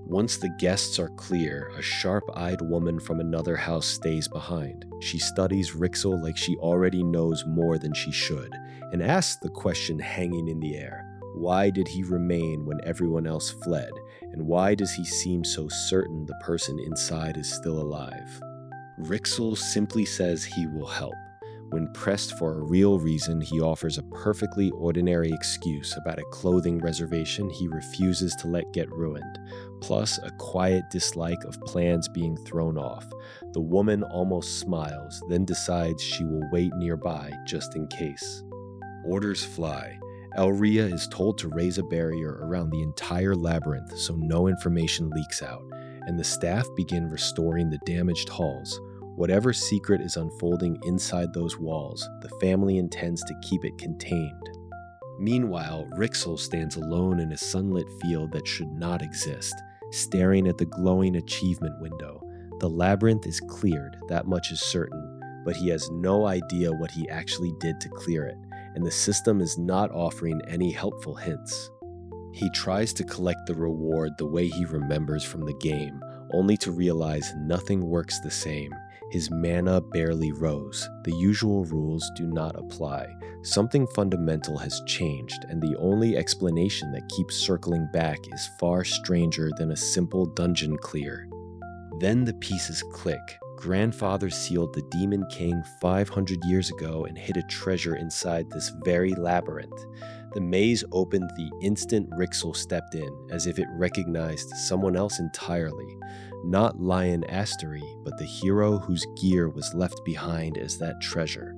Once the guests are clear, a sharp-eyed woman from another house stays behind. She studies Rixel like she already knows more than she should, and asks the question hanging in the air. Why did he remain when everyone else fled, and why does he seem so certain the person inside is still alive? Rixel simply says he will help. When pressed for a real reason, he offers a perfectly ordinary excuse about a clothing reservation he refuses to let get ruined, plus a quiet dislike of plans being thrown off. The woman almost smiles, then decides she will wait nearby just in case. Orders fly. Elria is told to raise a barrier around the entire labyrinth so no information leaks out, and the staff begin restoring the damaged halls. Whatever secret is unfolding inside those walls, the family intends to keep it contained. Meanwhile, Rixel stands alone in a sunlit field that should not exist, staring at the glowing achievement window. The labyrinth is cleared, that much is certain, but he has no idea what he actually did to clear it, and the system is not offering any helpful hints. He tries to collect the reward the way he remembers from the game, only to realize nothing works the same. His mana barely rose. The usual rules do not apply. Something fundamental has changed, and the only explanation that keeps circling back is far stranger than a simple dungeon clear. Then the pieces click. Grandfather sealed the Demon King 500 years ago and hid a treasure inside this very labyrinth. The maze opened the instant Rixel stepped in, as if it recognized someone else entirely. Not Lion Astery, but the hero whose gear was left behind as that treasure.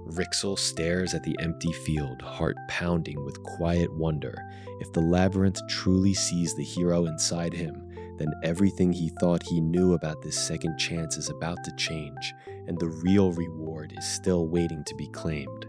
Rixel stares at the empty field, heart pounding with quiet wonder. If the labyrinth truly sees the hero inside him, then everything he thought he knew about this second chance is about to change, and the real reward is still waiting to be claimed.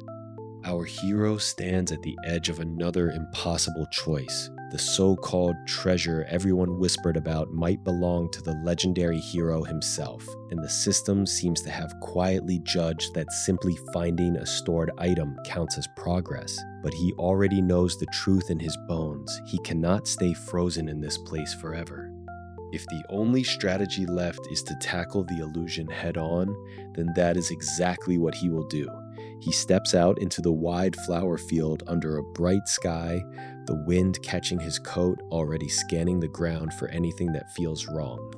Our hero stands at the edge of another impossible choice. The so-called treasure everyone whispered about might belong to the legendary hero himself, and the system seems to have quietly judged that simply finding a stored item counts as progress. But he already knows the truth in his bones. He cannot stay frozen in this place forever. If the only strategy left is to tackle the illusion head-on, then that is exactly what he will do. He steps out into the wide flower field under a bright sky, the wind catching his coat, already scanning the ground for anything that feels wrong.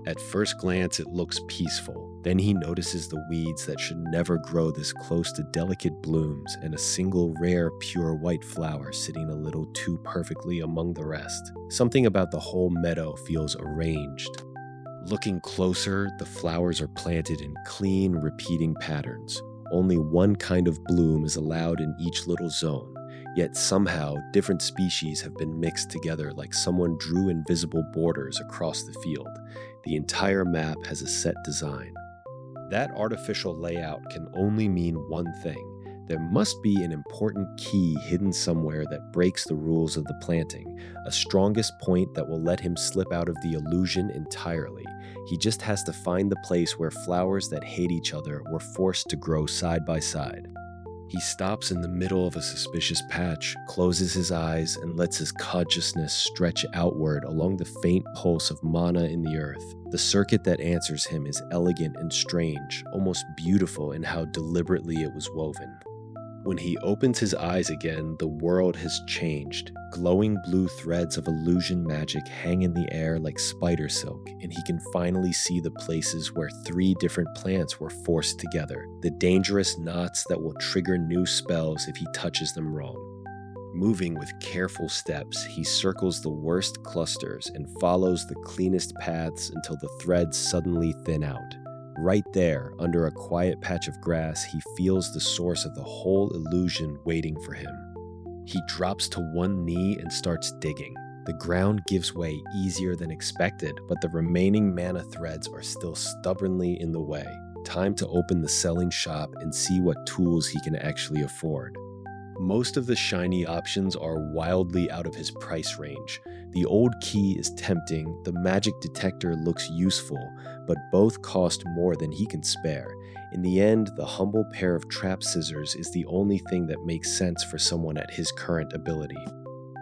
At first glance, it looks peaceful. Then he notices the weeds that should never grow this close to delicate blooms, and a single rare, pure white flower sitting a little too perfectly among the rest. Something about the whole meadow feels arranged. Looking closer, the flowers are planted in clean, repeating patterns. Only one kind of bloom is allowed in each little zone, yet somehow different species have been mixed together like someone drew invisible borders across the field. The entire map has a set design. That artificial layout can only mean one thing. There must be an important key hidden somewhere that breaks the rules of the planting, a strongest point that will let him slip out of the illusion entirely. He just has to find the place where flowers that hate each other were forced to grow side by side. He stops in the middle of a suspicious patch, closes his eyes, and lets his consciousness stretch outward along the faint pulse of mana in the earth. The circuit that answers him is elegant and strange, almost beautiful in how deliberately it was woven. When he opens his eyes again, the world has changed. Glowing blue threads of illusion magic hang in the air like spider silk, and he can finally see the places where 3 different plants were forced together, the dangerous knots that will trigger new spells if he touches them wrong. Moving with careful steps, he circles the worst clusters and follows the cleanest paths until the threads suddenly thin out. Right there, under a quiet patch of grass, he feels the source of the whole illusion waiting for him. He drops to one knee and starts digging. The ground gives way easier than expected, but the remaining mana threads are still stubbornly in the way. Time to open the selling shop and see what tools he can actually afford. Most of the shiny options are wildly out of his price range. The old key is tempting, the magic detector looks useful, but both cost more than he can spare. In the end, the humble pair of trap scissors is the only thing that makes sense for someone at his current ability.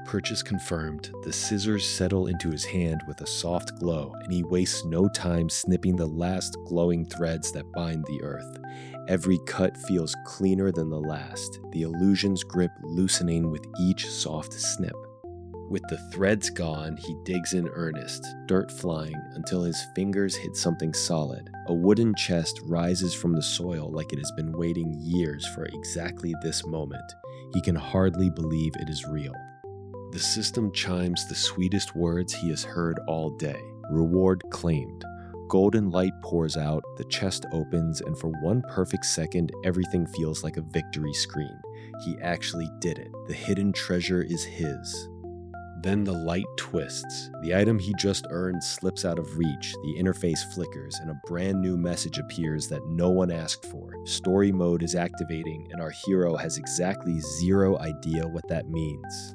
Purchase confirmed, the scissors settle into his hand with a soft glow, and he wastes no time snipping the last glowing threads that bind the earth. Every cut feels cleaner than the last, the illusion's grip loosening with each soft snip. With the threads gone, he digs in earnest, dirt flying, until his fingers hit something solid. A wooden chest rises from the soil like it has been waiting years for exactly this moment. He can hardly believe it is real. The system chimes the sweetest words he has heard all day. Reward claimed. Golden light pours out, the chest opens, and for one perfect second, everything feels like a victory screen. He actually did it. The hidden treasure is his. Then the light twists. The item he just earned slips out of reach, the interface flickers, and a brand new message appears that no one asked for. Story mode is activating, and our hero has exactly 0 idea what that means.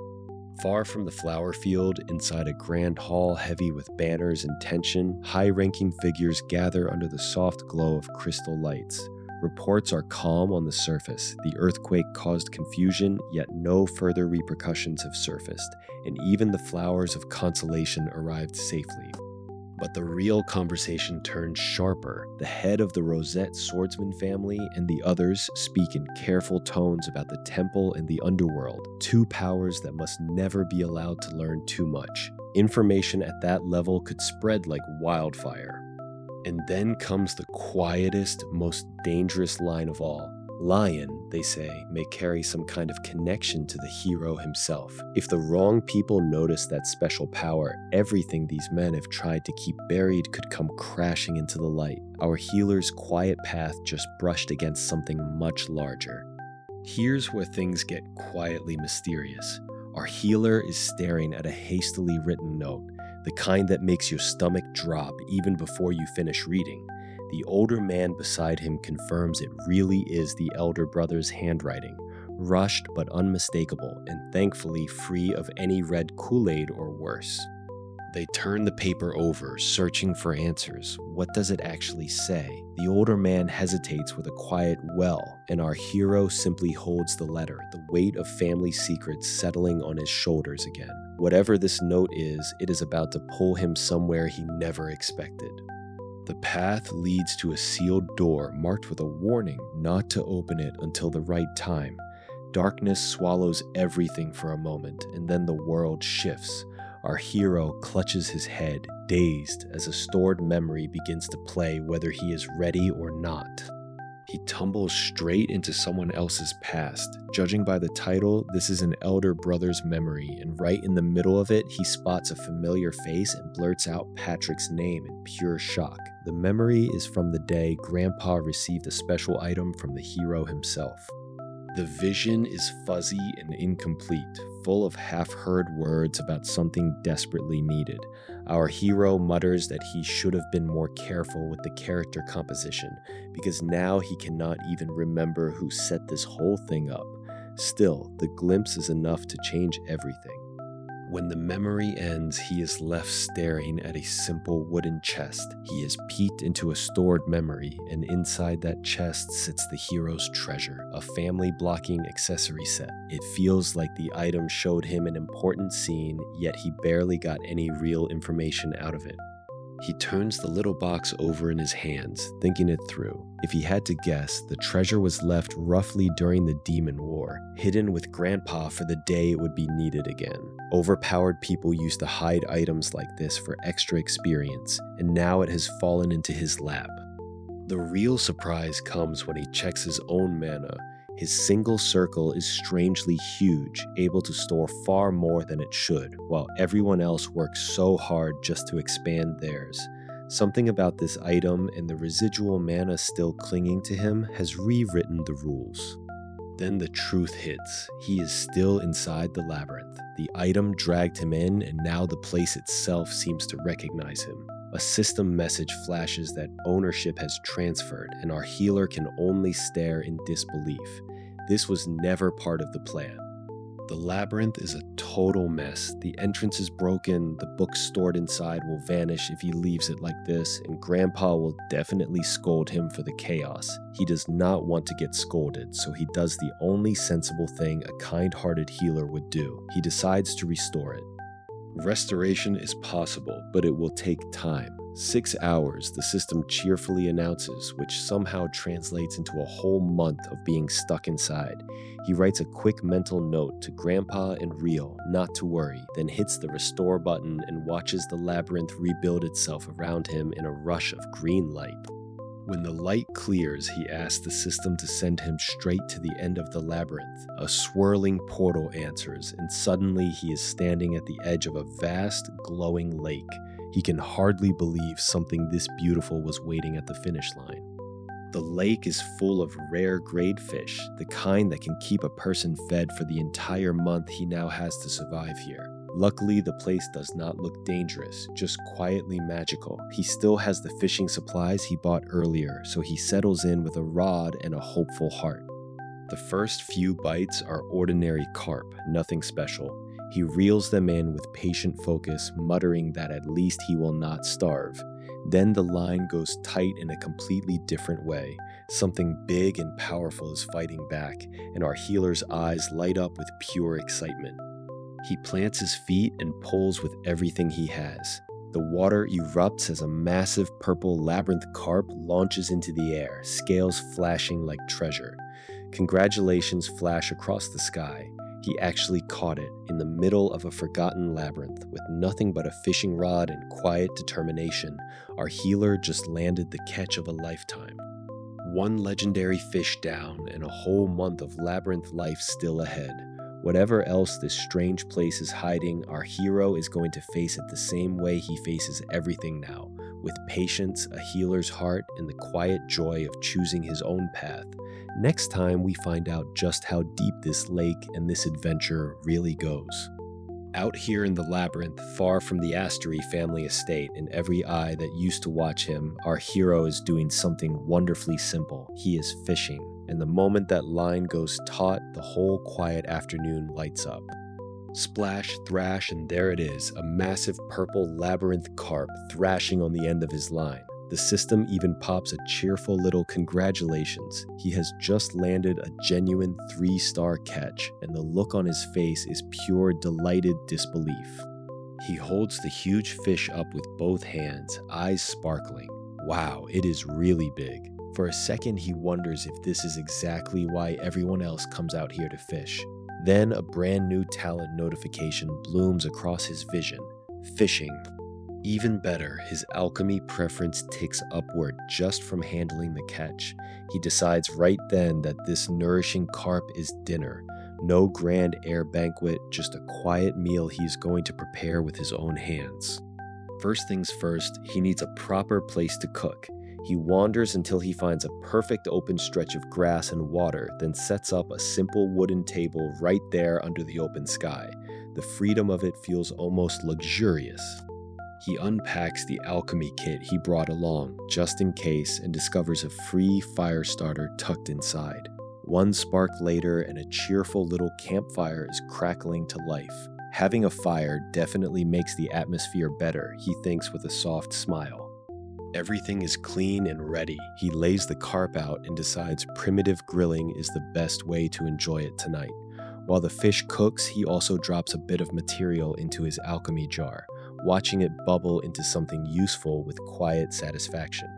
Far from the flower field, inside a grand hall heavy with banners and tension, high-ranking figures gather under the soft glow of crystal lights. Reports are calm on the surface. The earthquake caused confusion, yet no further repercussions have surfaced, and even the flowers of consolation arrived safely. But the real conversation turns sharper. The head of the Rosette swordsman family and the others speak in careful tones about the temple and the underworld, 2 powers that must never be allowed to learn too much. Information at that level could spread like wildfire. And then comes the quietest, most dangerous line of all. Lion, they say, may carry some kind of connection to the hero himself. If the wrong people notice that special power, everything these men have tried to keep buried could come crashing into the light. Our healer's quiet path just brushed against something much larger. Here's where things get quietly mysterious. Our healer is staring at a hastily written note, the kind that makes your stomach drop even before you finish reading. The older man beside him confirms it really is the elder brother's handwriting, rushed but unmistakable, and thankfully free of any red Kool-Aid or worse. They turn the paper over, searching for answers. What does it actually say? The older man hesitates with a quiet "well," and our hero simply holds the letter, the weight of family secrets settling on his shoulders again. Whatever this note is, it is about to pull him somewhere he never expected. The path leads to a sealed door marked with a warning not to open it until the right time. Darkness swallows everything for a moment, and then the world shifts. Our hero clutches his head, dazed, as a stored memory begins to play whether he is ready or not. He tumbles straight into someone else's past. Judging by the title, this is an elder brother's memory, and right in the middle of it, he spots a familiar face and blurts out Patrick's name in pure shock. The memory is from the day Grandpa received a special item from the hero himself. The vision is fuzzy and incomplete, full of half-heard words about something desperately needed. Our hero mutters that he should have been more careful with the character composition, because now he cannot even remember who set this whole thing up. Still, the glimpse is enough to change everything. When the memory ends, he is left staring at a simple wooden chest. He has peeked into a stored memory, and inside that chest sits the hero's treasure, a family blocking accessory set. It feels like the item showed him an important scene, yet he barely got any real information out of it. He turns the little box over in his hands, thinking it through. If he had to guess, the treasure was left roughly during the Demon War, hidden with Grandpa for the day it would be needed again. Overpowered people used to hide items like this for extra experience, and now it has fallen into his lap. The real surprise comes when he checks his own mana. His single circle is strangely huge, able to store far more than it should, while everyone else works so hard just to expand theirs. Something about this item and the residual mana still clinging to him has rewritten the rules. Then the truth hits. He is still inside the labyrinth. The item dragged him in, and now the place itself seems to recognize him. A system message flashes that ownership has transferred, and our healer can only stare in disbelief. This was never part of the plan. The labyrinth is a total mess. The entrance is broken, the book stored inside will vanish if he leaves it like this, and Grandpa will definitely scold him for the chaos. He does not want to get scolded, so he does the only sensible thing a kind-hearted healer would do. He decides to restore it. Restoration is possible, but it will take time. 6 hours, the system cheerfully announces, which somehow translates into a whole month of being stuck inside. He writes a quick mental note to Grandpa and Rio not to worry, then hits the restore button and watches the labyrinth rebuild itself around him in a rush of green light. When the light clears, he asks the system to send him straight to the end of the labyrinth. A swirling portal answers, and suddenly he is standing at the edge of a vast, glowing lake. He can hardly believe something this beautiful was waiting at the finish line. The lake is full of rare grade fish, the kind that can keep a person fed for the entire month he now has to survive here. Luckily, the place does not look dangerous, just quietly magical. He still has the fishing supplies he bought earlier, so he settles in with a rod and a hopeful heart. The first few bites are ordinary carp, nothing special. He reels them in with patient focus, muttering that at least he will not starve. Then the line goes tight in a completely different way. Something big and powerful is fighting back, and our healer's eyes light up with pure excitement. He plants his feet and pulls with everything he has. The water erupts as a massive purple labyrinth carp launches into the air, scales flashing like treasure. Congratulations flash across the sky. He actually caught it in the middle of a forgotten labyrinth with nothing but a fishing rod and quiet determination. Our healer just landed the catch of a lifetime. One legendary fish down and a whole month of labyrinth life still ahead. Whatever else this strange place is hiding, our hero is going to face it the same way he faces everything now, with patience, a healer's heart, and the quiet joy of choosing his own path. Next time, we find out just how deep this lake and this adventure really goes. Out here in the labyrinth, far from the Astery family estate and every eye that used to watch him, our hero is doing something wonderfully simple. He is fishing. And the moment that line goes taut, the whole quiet afternoon lights up. Splash, thrash, and there it is, a massive purple labyrinth carp thrashing on the end of his line. The system even pops a cheerful little congratulations. He has just landed a genuine 3-star catch, and the look on his face is pure delighted disbelief. He holds the huge fish up with both hands, eyes sparkling. Wow, it is really big. For a second, he wonders if this is exactly why everyone else comes out here to fish. Then a brand new talent notification blooms across his vision. Fishing. Even better, his alchemy preference ticks upward just from handling the catch. He decides right then that this nourishing carp is dinner. No grand air banquet, just a quiet meal he's going to prepare with his own hands. First things first, he needs a proper place to cook. He wanders until he finds a perfect open stretch of grass and water, then sets up a simple wooden table right there under the open sky. The freedom of it feels almost luxurious. He unpacks the alchemy kit he brought along, just in case, and discovers a free fire starter tucked inside. One spark later, and a cheerful little campfire is crackling to life. Having a fire definitely makes the atmosphere better, he thinks with a soft smile. Everything is clean and ready. He lays the carp out and decides primitive grilling is the best way to enjoy it tonight. While the fish cooks, he also drops a bit of material into his alchemy jar, watching it bubble into something useful with quiet satisfaction.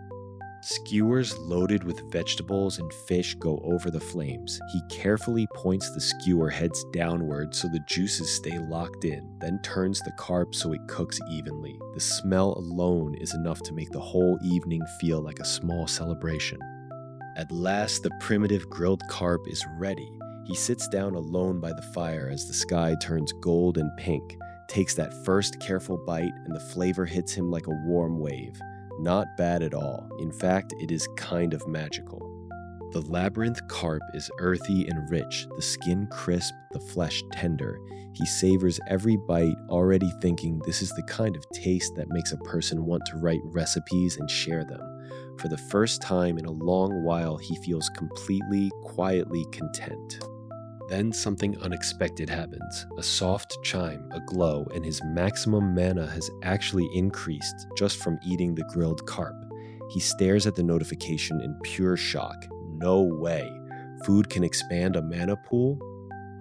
Skewers loaded with vegetables and fish go over the flames. He carefully points the skewer heads downward so the juices stay locked in, then turns the carp so it cooks evenly. The smell alone is enough to make the whole evening feel like a small celebration. At last, the primitive grilled carp is ready. He sits down alone by the fire as the sky turns gold and pink, takes that first careful bite, and the flavor hits him like a warm wave. Not bad at all. In fact, it is kind of magical. The labyrinth carp is earthy and rich, the skin crisp, the flesh tender. He savors every bite, already thinking this is the kind of taste that makes a person want to write recipes and share them. For the first time in a long while, he feels completely, quietly content. Then something unexpected happens. A soft chime, a glow, and his maximum mana has actually increased just from eating the grilled carp. He stares at the notification in pure shock. No way. Food can expand a mana pool?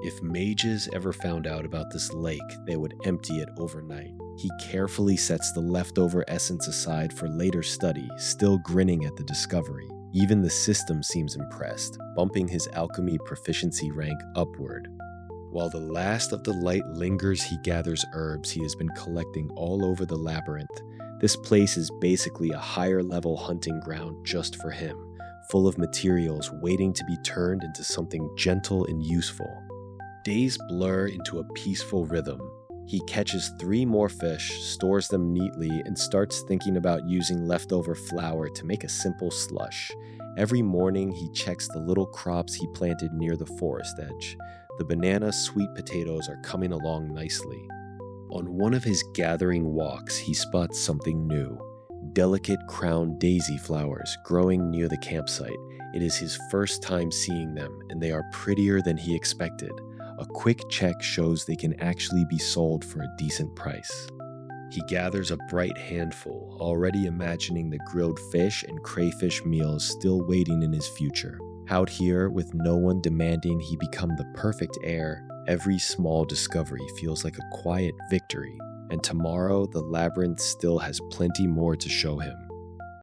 If mages ever found out about this lake, they would empty it overnight. He carefully sets the leftover essence aside for later study, still grinning at the discovery. Even the system seems impressed, bumping his alchemy proficiency rank upward. While the last of the light lingers, he gathers herbs he has been collecting all over the labyrinth. This place is basically a higher level hunting ground just for him, full of materials waiting to be turned into something gentle and useful. Days blur into a peaceful rhythm. He catches 3 more fish, stores them neatly, and starts thinking about using leftover flour to make a simple slush. Every morning, he checks the little crops he planted near the forest edge. The banana sweet potatoes are coming along nicely. On one of his gathering walks, he spots something new. Delicate crowned daisy flowers growing near the campsite. It is his first time seeing them, and they are prettier than he expected. A quick check shows they can actually be sold for a decent price. He gathers a bright handful, already imagining the grilled fish and crayfish meals still waiting in his future. Out here, with no one demanding he become the perfect heir, every small discovery feels like a quiet victory. And tomorrow, the labyrinth still has plenty more to show him.